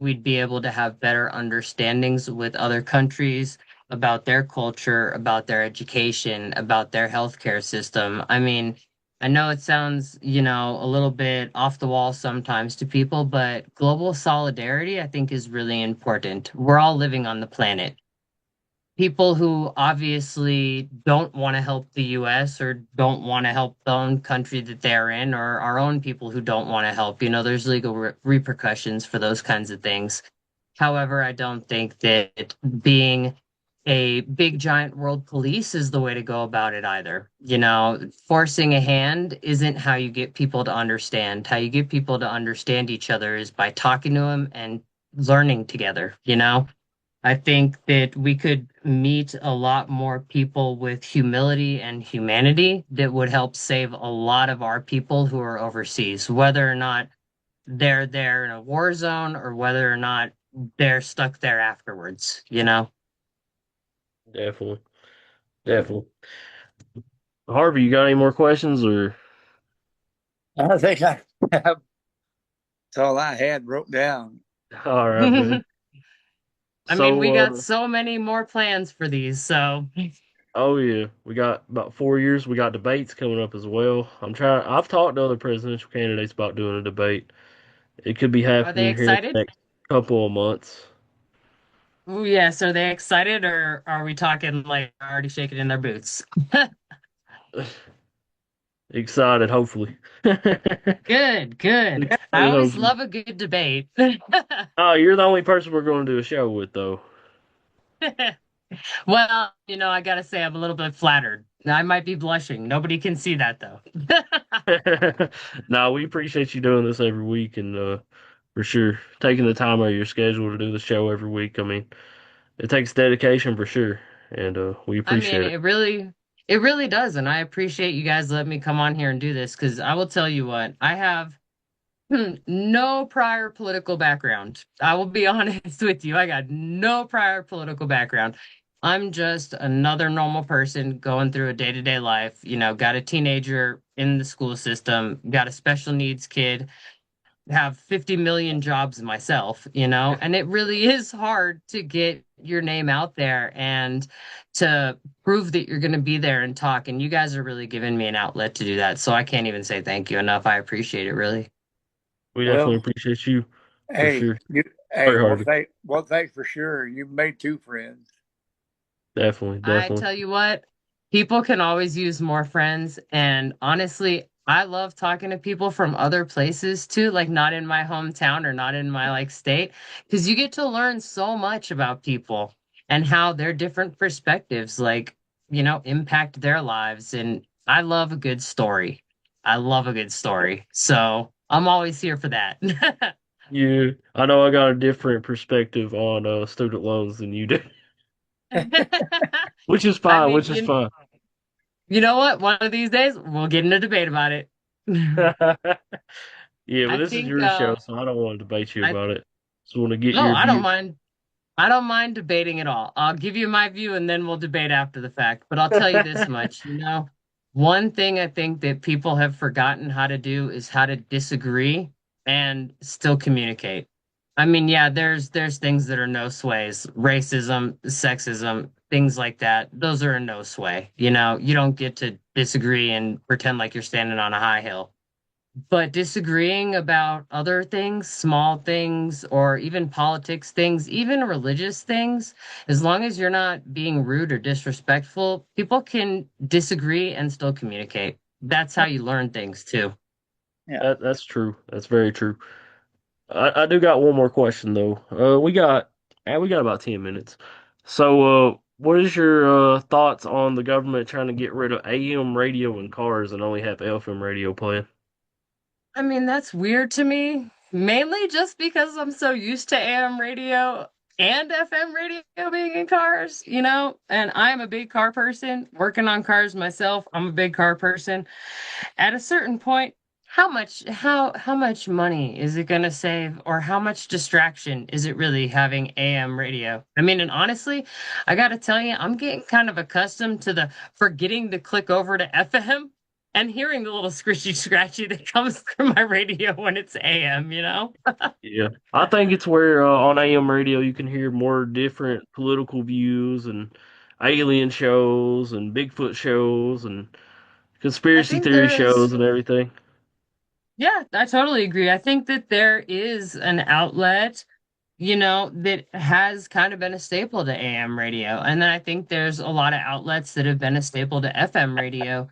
[SPEAKER 2] We'd be able to have better understandings with other countries about their culture, about their education, about their healthcare system. I mean, I know it sounds, a little bit off the wall sometimes to people, but global solidarity, I think, is really important. We're all living on the planet. People who obviously don't want to help the US or don't want to help the own country that they're in, or our own people who don't want to help. There's legal repercussions for those kinds of things. However, I don't think that being a big giant world police is the way to go about it either. Forcing a hand isn't how you get people to understand. How you get people to understand each other is by talking to them and learning together. I think that we could meet a lot more people with humility and humanity that would help save a lot of our people who are overseas, whether or not they're there in a war zone or whether or not they're stuck there afterwards.
[SPEAKER 1] Definitely, definitely. Harvey, you got any more questions or?
[SPEAKER 3] I think that's all I had wrote down.
[SPEAKER 1] All right, man.
[SPEAKER 2] I mean, we
[SPEAKER 1] So,
[SPEAKER 2] got so many more plans for these, so
[SPEAKER 1] oh yeah, we got about 4 years. We got debates coming up as well. I've talked to other presidential candidates about doing a debate. It could be
[SPEAKER 2] are they
[SPEAKER 1] happening here in the
[SPEAKER 2] excited?
[SPEAKER 1] next couple of months.
[SPEAKER 2] Oh, yes, are they excited or are we talking like already shaking in their boots?
[SPEAKER 1] Excited, hopefully.
[SPEAKER 2] Good, good. I
[SPEAKER 1] Excited,
[SPEAKER 2] always
[SPEAKER 1] hopefully.
[SPEAKER 2] love a good debate.
[SPEAKER 1] Oh, you're the only person we're going to do a show with, though.
[SPEAKER 2] Well, I gotta say, I'm a little bit flattered. I might be blushing. Nobody can see that though.
[SPEAKER 1] No, we appreciate you doing this every week and for sure taking the time out of your schedule to do the show every week. I mean, it takes dedication for sure, and we
[SPEAKER 2] I mean,
[SPEAKER 1] appreciate it.
[SPEAKER 2] it really does, and I appreciate you guys letting me come on here and do this because I will tell you what, I have no prior political background. I will be honest with you. I got no prior political background. I'm just another normal person going through a day-to-day life. Got a teenager in the school system, got a special needs kid, have 50 million jobs myself, and it really is hard to get your name out there and to prove that you're going to be there and talk. And you guys are really giving me an outlet to do that. So I can't even say thank you enough. I appreciate it really.
[SPEAKER 1] We definitely
[SPEAKER 3] Well,
[SPEAKER 1] appreciate you for
[SPEAKER 3] hey,
[SPEAKER 1] sure.
[SPEAKER 3] hey,
[SPEAKER 1] Sorry, Harvey.
[SPEAKER 3] one thing for sure, you made two friends.
[SPEAKER 1] Definitely,
[SPEAKER 2] I
[SPEAKER 1] definitely.
[SPEAKER 2] tell you what, people can always use more friends. And honestly, I love talking to people from other places too, like not in my hometown or not in my state, because you get to learn so much about people and how their different perspectives impact their lives. And I love a good story. I love a good story. So I'm always here for that.
[SPEAKER 1] Yeah, I know I got a different perspective on student loans than you do, which is
[SPEAKER 2] I
[SPEAKER 1] fine,
[SPEAKER 2] mean,
[SPEAKER 1] which is fine.
[SPEAKER 2] you know what? One of these days we'll get in a debate about it.
[SPEAKER 1] Yeah, but
[SPEAKER 2] I
[SPEAKER 1] this is
[SPEAKER 2] think
[SPEAKER 1] your show, so I don't want to debate you
[SPEAKER 2] I
[SPEAKER 1] about it. Just want to get
[SPEAKER 2] no,
[SPEAKER 1] your
[SPEAKER 2] I don't
[SPEAKER 1] view.
[SPEAKER 2] mind. I don't mind debating at all. I'll give you my view and then we'll debate after the fact. But I'll tell you this much, one thing I think that people have forgotten how to do is how to disagree and still communicate. I mean, yeah, there's things that are no sways, racism, sexism, things like that. Those are a no sway. You don't get to disagree and pretend like you're standing on a high hill. But disagreeing about other things, small things, or even politics things, even religious things, as long as you're not being rude or disrespectful, people can disagree and still communicate. That's how you learn things too.
[SPEAKER 3] Yeah.
[SPEAKER 1] That's true. That's very true. I do got one more question though. We got about 10 minutes. So, what is your thoughts on the government trying to get rid of AM radio in cars and only have FM radio playing?
[SPEAKER 2] I mean, that's weird to me, mainly just because I'm so used to AM radio and FM radio being in cars, and I'm a big car person, working on cars myself. I'm a big car person. At a certain point, how much money is it gonna save, or how much distraction is it really having AM radio? I mean, and honestly, I gotta tell you, I'm getting kind of accustomed to the forgetting to click over to FM and hearing the little scritchy scratchy that comes through my radio when it's AM, you know?
[SPEAKER 1] Yeah, I think it's where on AM radio you can hear more different political views and alien shows and Bigfoot shows and
[SPEAKER 2] I
[SPEAKER 1] conspiracy
[SPEAKER 2] think
[SPEAKER 1] theory shows
[SPEAKER 2] there's
[SPEAKER 1] and everything.
[SPEAKER 2] Yeah, I totally agree. I think that there is an outlet, that has kind of been a staple to AM radio. And then I think there's a lot of outlets that have been a staple to FM radio.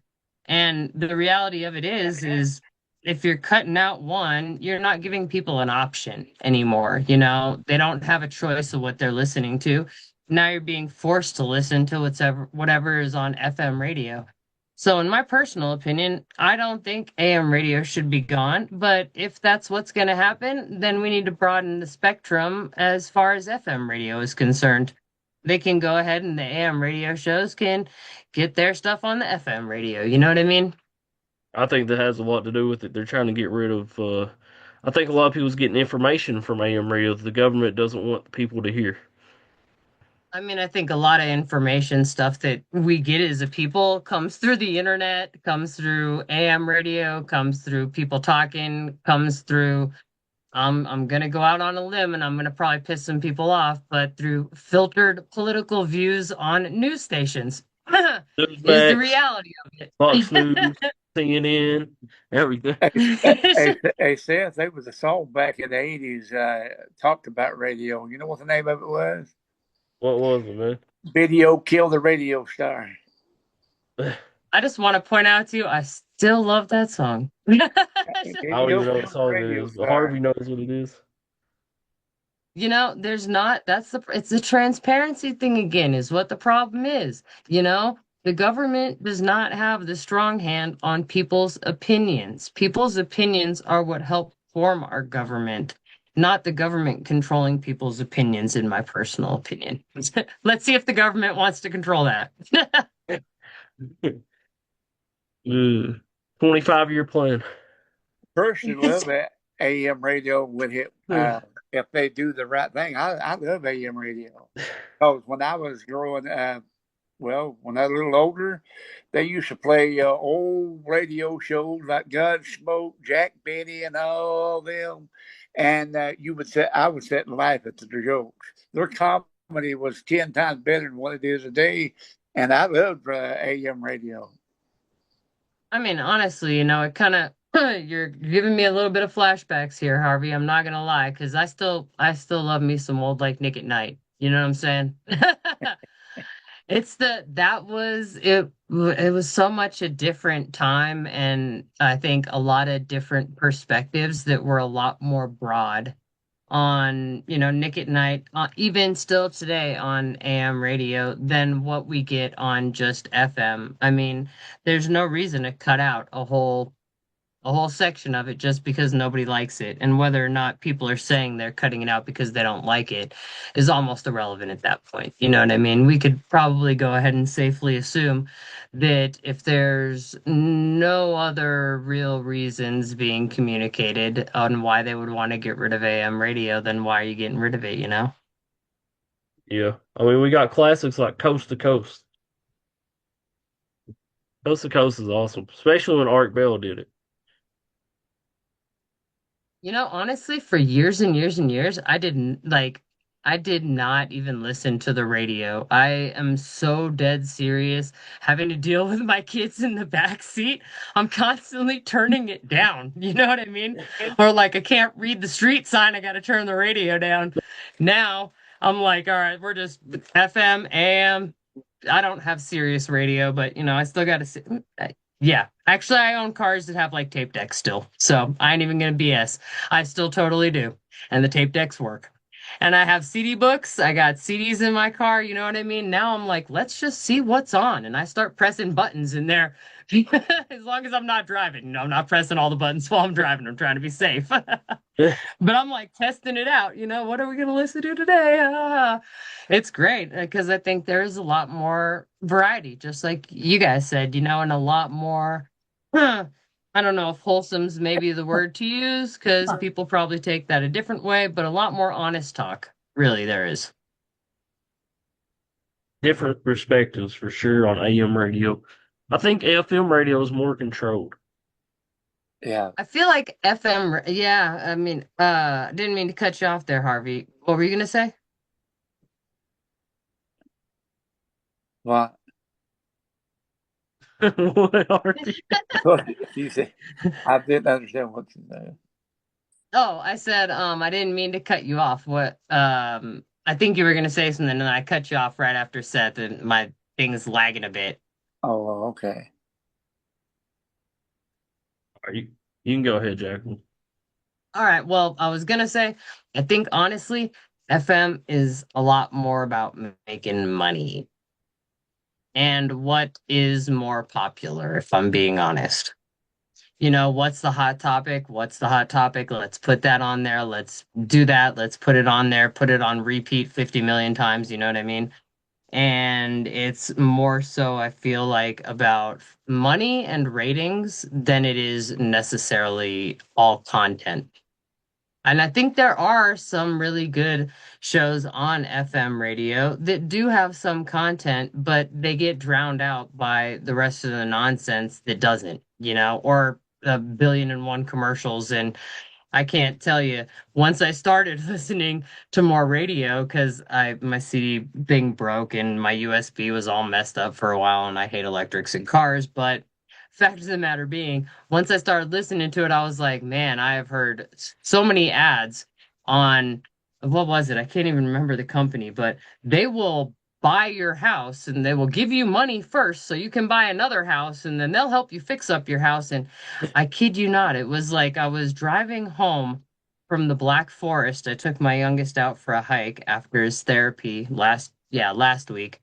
[SPEAKER 2] And the reality of it is if you're cutting out one, you're not giving people an option anymore. They don't have a choice of what they're listening to. Now you're being forced to listen to whatever is on FM radio. So, in my personal opinion, I don't think AM radio should be gone. But if that's what's going to happen, then we need to broaden the spectrum as far as FM radio is concerned. They can go ahead and the AM radio shows can get their stuff on the FM radio. You know what I mean?
[SPEAKER 1] I think that has a lot to do with it. They're trying to get rid of. I think a lot of people's getting information from AM radio that the government doesn't want the people to hear.
[SPEAKER 2] I mean, I think a lot of information stuff that we get as a people comes through the internet, comes through AM radio, comes through people talking, comes through I'm gonna go out on a limb and I'm gonna probably piss some people off, but through filtered political views on news stations is the
[SPEAKER 1] Newsmax,
[SPEAKER 2] reality of
[SPEAKER 1] Fox
[SPEAKER 2] it.
[SPEAKER 1] News, CNN, everything.
[SPEAKER 3] Hey, Seth, there was a song back in the 80s talked about radio. You know what the name of it was?
[SPEAKER 1] What was it, man?
[SPEAKER 3] Video Killed the Radio Star.
[SPEAKER 2] I just want to point out to you, I still love that song.
[SPEAKER 1] I don't even
[SPEAKER 3] Video
[SPEAKER 1] know what
[SPEAKER 3] Killed the
[SPEAKER 1] song it
[SPEAKER 3] Radio
[SPEAKER 1] is, but
[SPEAKER 3] Star.
[SPEAKER 1] Harvey knows what it is.
[SPEAKER 2] There's not, it's the transparency thing again, is what the problem is. The government does not have the strong hand on people's opinions. People's opinions are what help form our government, not the government controlling people's opinions, in my personal opinion. Let's see if the government wants to control that.
[SPEAKER 1] 25-year plan.
[SPEAKER 3] Personally, love that AM radio with it. If they do the right thing, I love AM radio. Because when I was growing when I was a little older, they used to play old radio shows like Gunsmoke, Jack Benny, and all them. And I would sit and laugh at the jokes. Their comedy was 10 times better than what it is today. And I loved AM radio.
[SPEAKER 2] I mean, honestly, it kind of you're giving me a little bit of flashbacks here, Harvey. I'm not gonna lie, because I still love me some old like Nick at Night. You know what I'm saying? It's the that was it. It was so much a different time, and I think a lot of different perspectives that were a lot more broad on, Nick at Night, even still today on AM radio than what we get on just FM. I mean, there's no reason to cut out a whole section of it just because nobody likes it. And whether or not people are saying they're cutting it out because they don't like it is almost irrelevant at that point. You know what I mean? We could probably go ahead and safely assume that if there's no other real reasons being communicated on why they would want to get rid of AM radio, then why are you getting rid of it, you know?
[SPEAKER 1] Yeah. I mean, we got classics like Coast to Coast. Coast to Coast is awesome, especially when Art Bell did it.
[SPEAKER 2] Honestly, for years and years and years, I did not even listen to the radio. I am so dead serious having to deal with my kids in the back seat. I'm constantly turning it down. You know what I mean? Or like I can't read the street sign, I got to turn the radio down. Now I'm like, all right, we're just FM, AM. I don't have Sirius radio, but I still got to. Yeah, actually, I own cars that have like tape decks still, so I ain't even gonna BS. I still totally do, and the tape decks work. And I have CD books. I got CDs in my car. You know what I mean? Now I'm like, let's just see what's on, and I start pressing buttons in there. As long as I'm not driving, I'm not pressing all the buttons while I'm driving. I'm trying to be safe. But I'm like testing it out. What are we going to listen to today? It's great because I think there's a lot more variety, just like you guys said, and a lot more. I don't know if wholesome's maybe the word to use because people probably take that a different way, but a lot more honest talk. Really, there is.
[SPEAKER 1] Different perspectives for sure on AM radio. I think FM radio is more controlled.
[SPEAKER 3] Yeah.
[SPEAKER 2] I feel like FM, yeah, I mean, didn't mean to cut you off there, Harvey. What were you gonna say?
[SPEAKER 3] Well,
[SPEAKER 1] What are you?
[SPEAKER 3] what you say? I didn't understand what you said.
[SPEAKER 2] Oh, I said, I didn't mean to cut you off. I think you were gonna say something, and then I cut you off right after Seth, and my thing's lagging a bit.
[SPEAKER 3] Oh, okay.
[SPEAKER 1] Are you? You can go ahead, Jacqueline.
[SPEAKER 2] All right, well, I was gonna say, I think honestly, FM is a lot more about making money. And what is more popular, if I'm being honest? What's the hot topic? What's the hot topic? Let's put that on there. Let's do that. Let's put it on there, put it on repeat 50 million times. You know what I mean? And it's more so, I feel like, about money and ratings than it is necessarily all content. And I think there are some really good shows on FM radio that do have some content, but they get drowned out by the rest of the nonsense that doesn't, or a billion and one commercials. And I can't tell you, once I started listening to more radio, because I my CD thing broke and my USB was all messed up for a while, and I hate electrics and cars. But fact of the matter being, once I started listening to it, I was like, man, I have heard so many ads on what was it? I can't even remember the company, but they will buy your house and they will give you money first so you can buy another house, and then they'll help you fix up your house. And I kid you not, it was like I was driving home from the Black Forest. I took my youngest out for a hike after his therapy last week.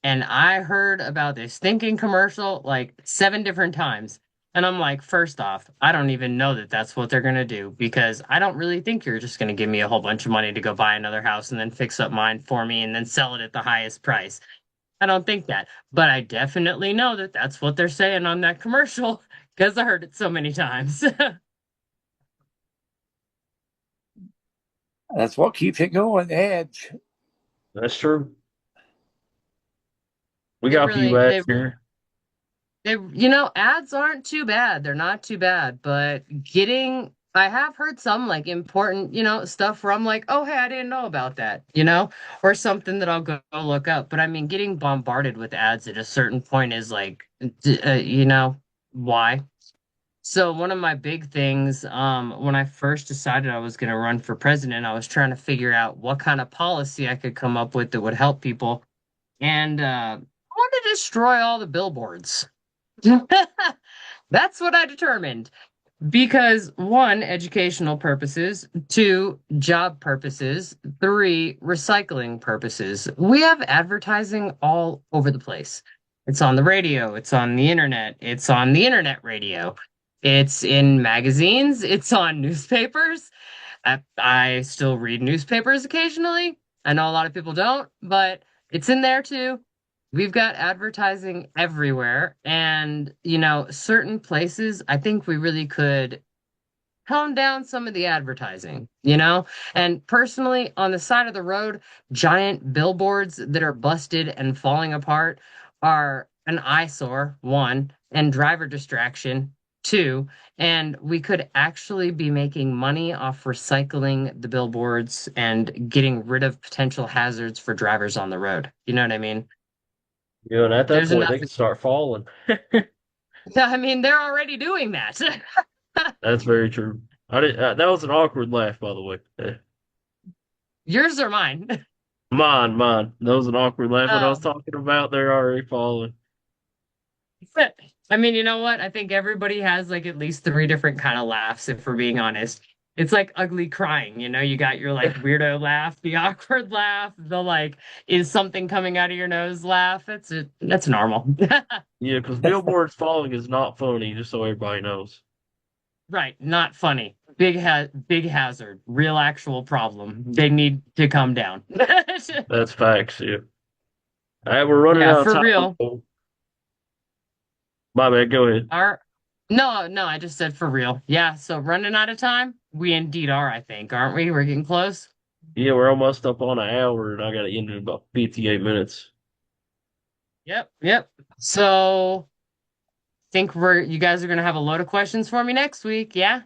[SPEAKER 2] And I heard about this thinking commercial like 7 different times. And I'm like, first off, I don't even know that that's what they're going to do because I don't really think you're just going to give me a whole bunch of money to go buy another house and then fix up mine for me and then sell it at the highest price. I don't think that. But I definitely know that that's what they're saying on that commercial because I heard it so many times.
[SPEAKER 3] That's what keeps it going. Edge.
[SPEAKER 1] That's true. We
[SPEAKER 2] They
[SPEAKER 1] got a few
[SPEAKER 2] really, they
[SPEAKER 1] ads here.
[SPEAKER 2] Ads aren't too bad. They're not too bad, but I have heard some like important, stuff where I'm like, oh, hey, I didn't know about that, or something that I'll go look up. But I mean, getting bombarded with ads at a certain point is like, why? So one of my big things, when I first decided I was going to run for president, I was trying to figure out what kind of policy I could come up with that would help people. And I wanted to destroy all the billboards. That's what I determined. Because one, educational purposes, two, job purposes, three, recycling purposes. We have advertising all over the place. It's on the radio, it's on the internet, it's on the internet radio, it's in magazines, it's on newspapers. I still read newspapers occasionally. I know a lot of people don't, but it's in there too. We've got advertising everywhere. And, certain places, I think we really could tone down some of the advertising, And personally, on the side of the road, giant billboards that are busted and falling apart are an eyesore, one, and driver distraction, two. And we could actually be making money off recycling the billboards and getting rid of potential hazards for drivers on the road. You know what I mean?
[SPEAKER 1] Yeah, and at that
[SPEAKER 2] There's
[SPEAKER 1] point,
[SPEAKER 2] enough.
[SPEAKER 1] they can start falling.
[SPEAKER 2] I mean, they're already doing that.
[SPEAKER 1] That's very true. I did. That was an awkward laugh, by the way.
[SPEAKER 2] Yours or mine?
[SPEAKER 1] Mine. That was an awkward laugh. What I was
[SPEAKER 2] Oh.
[SPEAKER 1] talking about, they're already falling.
[SPEAKER 2] I mean, you know what? I think everybody has like at least three different kind of laughs, if we're being honest. It's like ugly crying, you got your like weirdo laugh, the awkward laugh, the like, is something coming out of your nose laugh. That's normal.
[SPEAKER 1] Yeah, because billboards falling is not funny, just so everybody knows.
[SPEAKER 2] Right, not funny. Big hazard, real actual problem. They need to come down.
[SPEAKER 1] That's facts. Yeah. All right, we're running
[SPEAKER 2] Yeah,
[SPEAKER 1] out of
[SPEAKER 2] for
[SPEAKER 1] time.
[SPEAKER 2] real.
[SPEAKER 1] Oh, my bad. Go ahead.
[SPEAKER 2] All right. No, no, I just said for real. Yeah, so running out of time? We indeed are, I think, aren't we? We're getting close.
[SPEAKER 1] Yeah, we're almost up on an hour, and I got to end in about 58 minutes.
[SPEAKER 2] Yep, yep. So think you guys are gonna have a load of questions for me next week, yeah?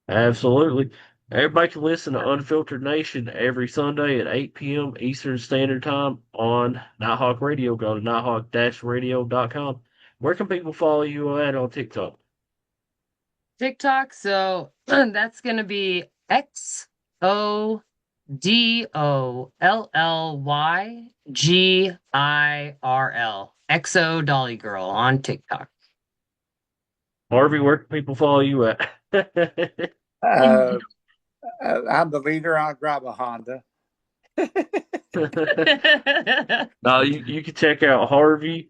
[SPEAKER 1] Absolutely. Everybody can listen to Unfiltered Nation every Sunday at 8 p.m. Eastern Standard Time on Nighthawk Radio. Go to nighthawk-radio.com. Where can people follow you at on TikTok?
[SPEAKER 2] TikTok, so that's gonna be XODOLLYGIRL. XO Dolly Girl on TikTok.
[SPEAKER 1] Harvey, where can people follow you at?
[SPEAKER 3] uh, I'm the leader. I drive a Honda.
[SPEAKER 1] No, you can check out Harvey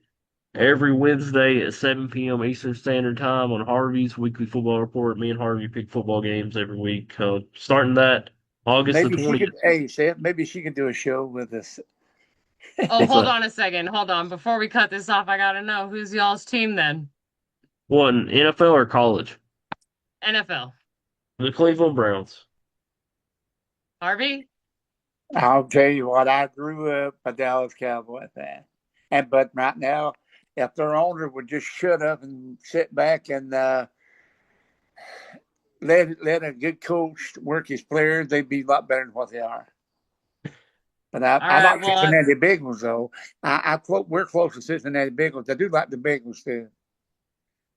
[SPEAKER 1] every Wednesday at 7 p.m. Eastern Standard Time on Harvey's Weekly Football Report. Me and Harvey pick football games every week. Starting that August the
[SPEAKER 3] Maybe she
[SPEAKER 1] 20th.
[SPEAKER 3] could. Hey, Sam, maybe she could do a show with us.
[SPEAKER 2] Oh,
[SPEAKER 1] What's
[SPEAKER 2] hold
[SPEAKER 1] that?
[SPEAKER 2] on a second. Hold on. Before we cut this off, I gotta know who's y'all's team then?
[SPEAKER 1] One, NFL or college?
[SPEAKER 2] NFL.
[SPEAKER 1] The Cleveland Browns.
[SPEAKER 2] Harvey?
[SPEAKER 3] I'll tell you what. I grew up a Dallas Cowboy fan, and but right now, if their owner would just shut up and sit back and let a good coach work his players, they'd be a lot better than what they are. But
[SPEAKER 2] All
[SPEAKER 3] I
[SPEAKER 2] right,
[SPEAKER 3] like
[SPEAKER 2] well,
[SPEAKER 3] Cincinnati Bengals though. We're close to Cincinnati Bengals. I do like the Bengals too.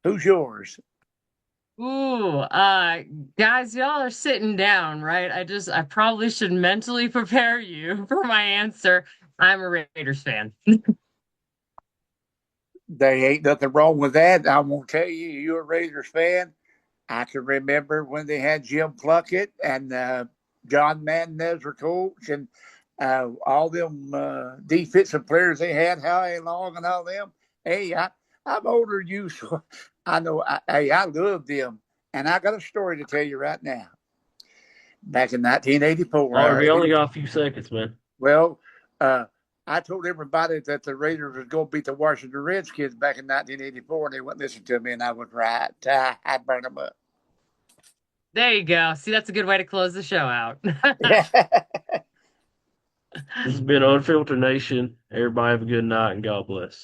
[SPEAKER 3] Who's yours?
[SPEAKER 2] ooh, guys, y'all are sitting down, right? I probably should mentally prepare you for my answer. I'm a Raiders fan.
[SPEAKER 3] There ain't nothing wrong with that. I won't tell you, you're a Raiders fan. I can remember when they had Jim Plunkett and John Madden as their coach, and all them defensive players they had, Howie Long and all them. Hey, I'm older than you, so I know. I love them, and I got a story to tell you right now. Back in 1984,
[SPEAKER 1] Harvey, only got a few seconds, man.
[SPEAKER 3] well, uh, I told everybody that the Raiders was going to beat the Washington Redskins back in 1984, and they wouldn't listen to me, and I was right. I burned them up.
[SPEAKER 2] There you go. See, that's a good way to close the show out.
[SPEAKER 1] This has been Unfiltered Nation. Everybody have a good night and God bless.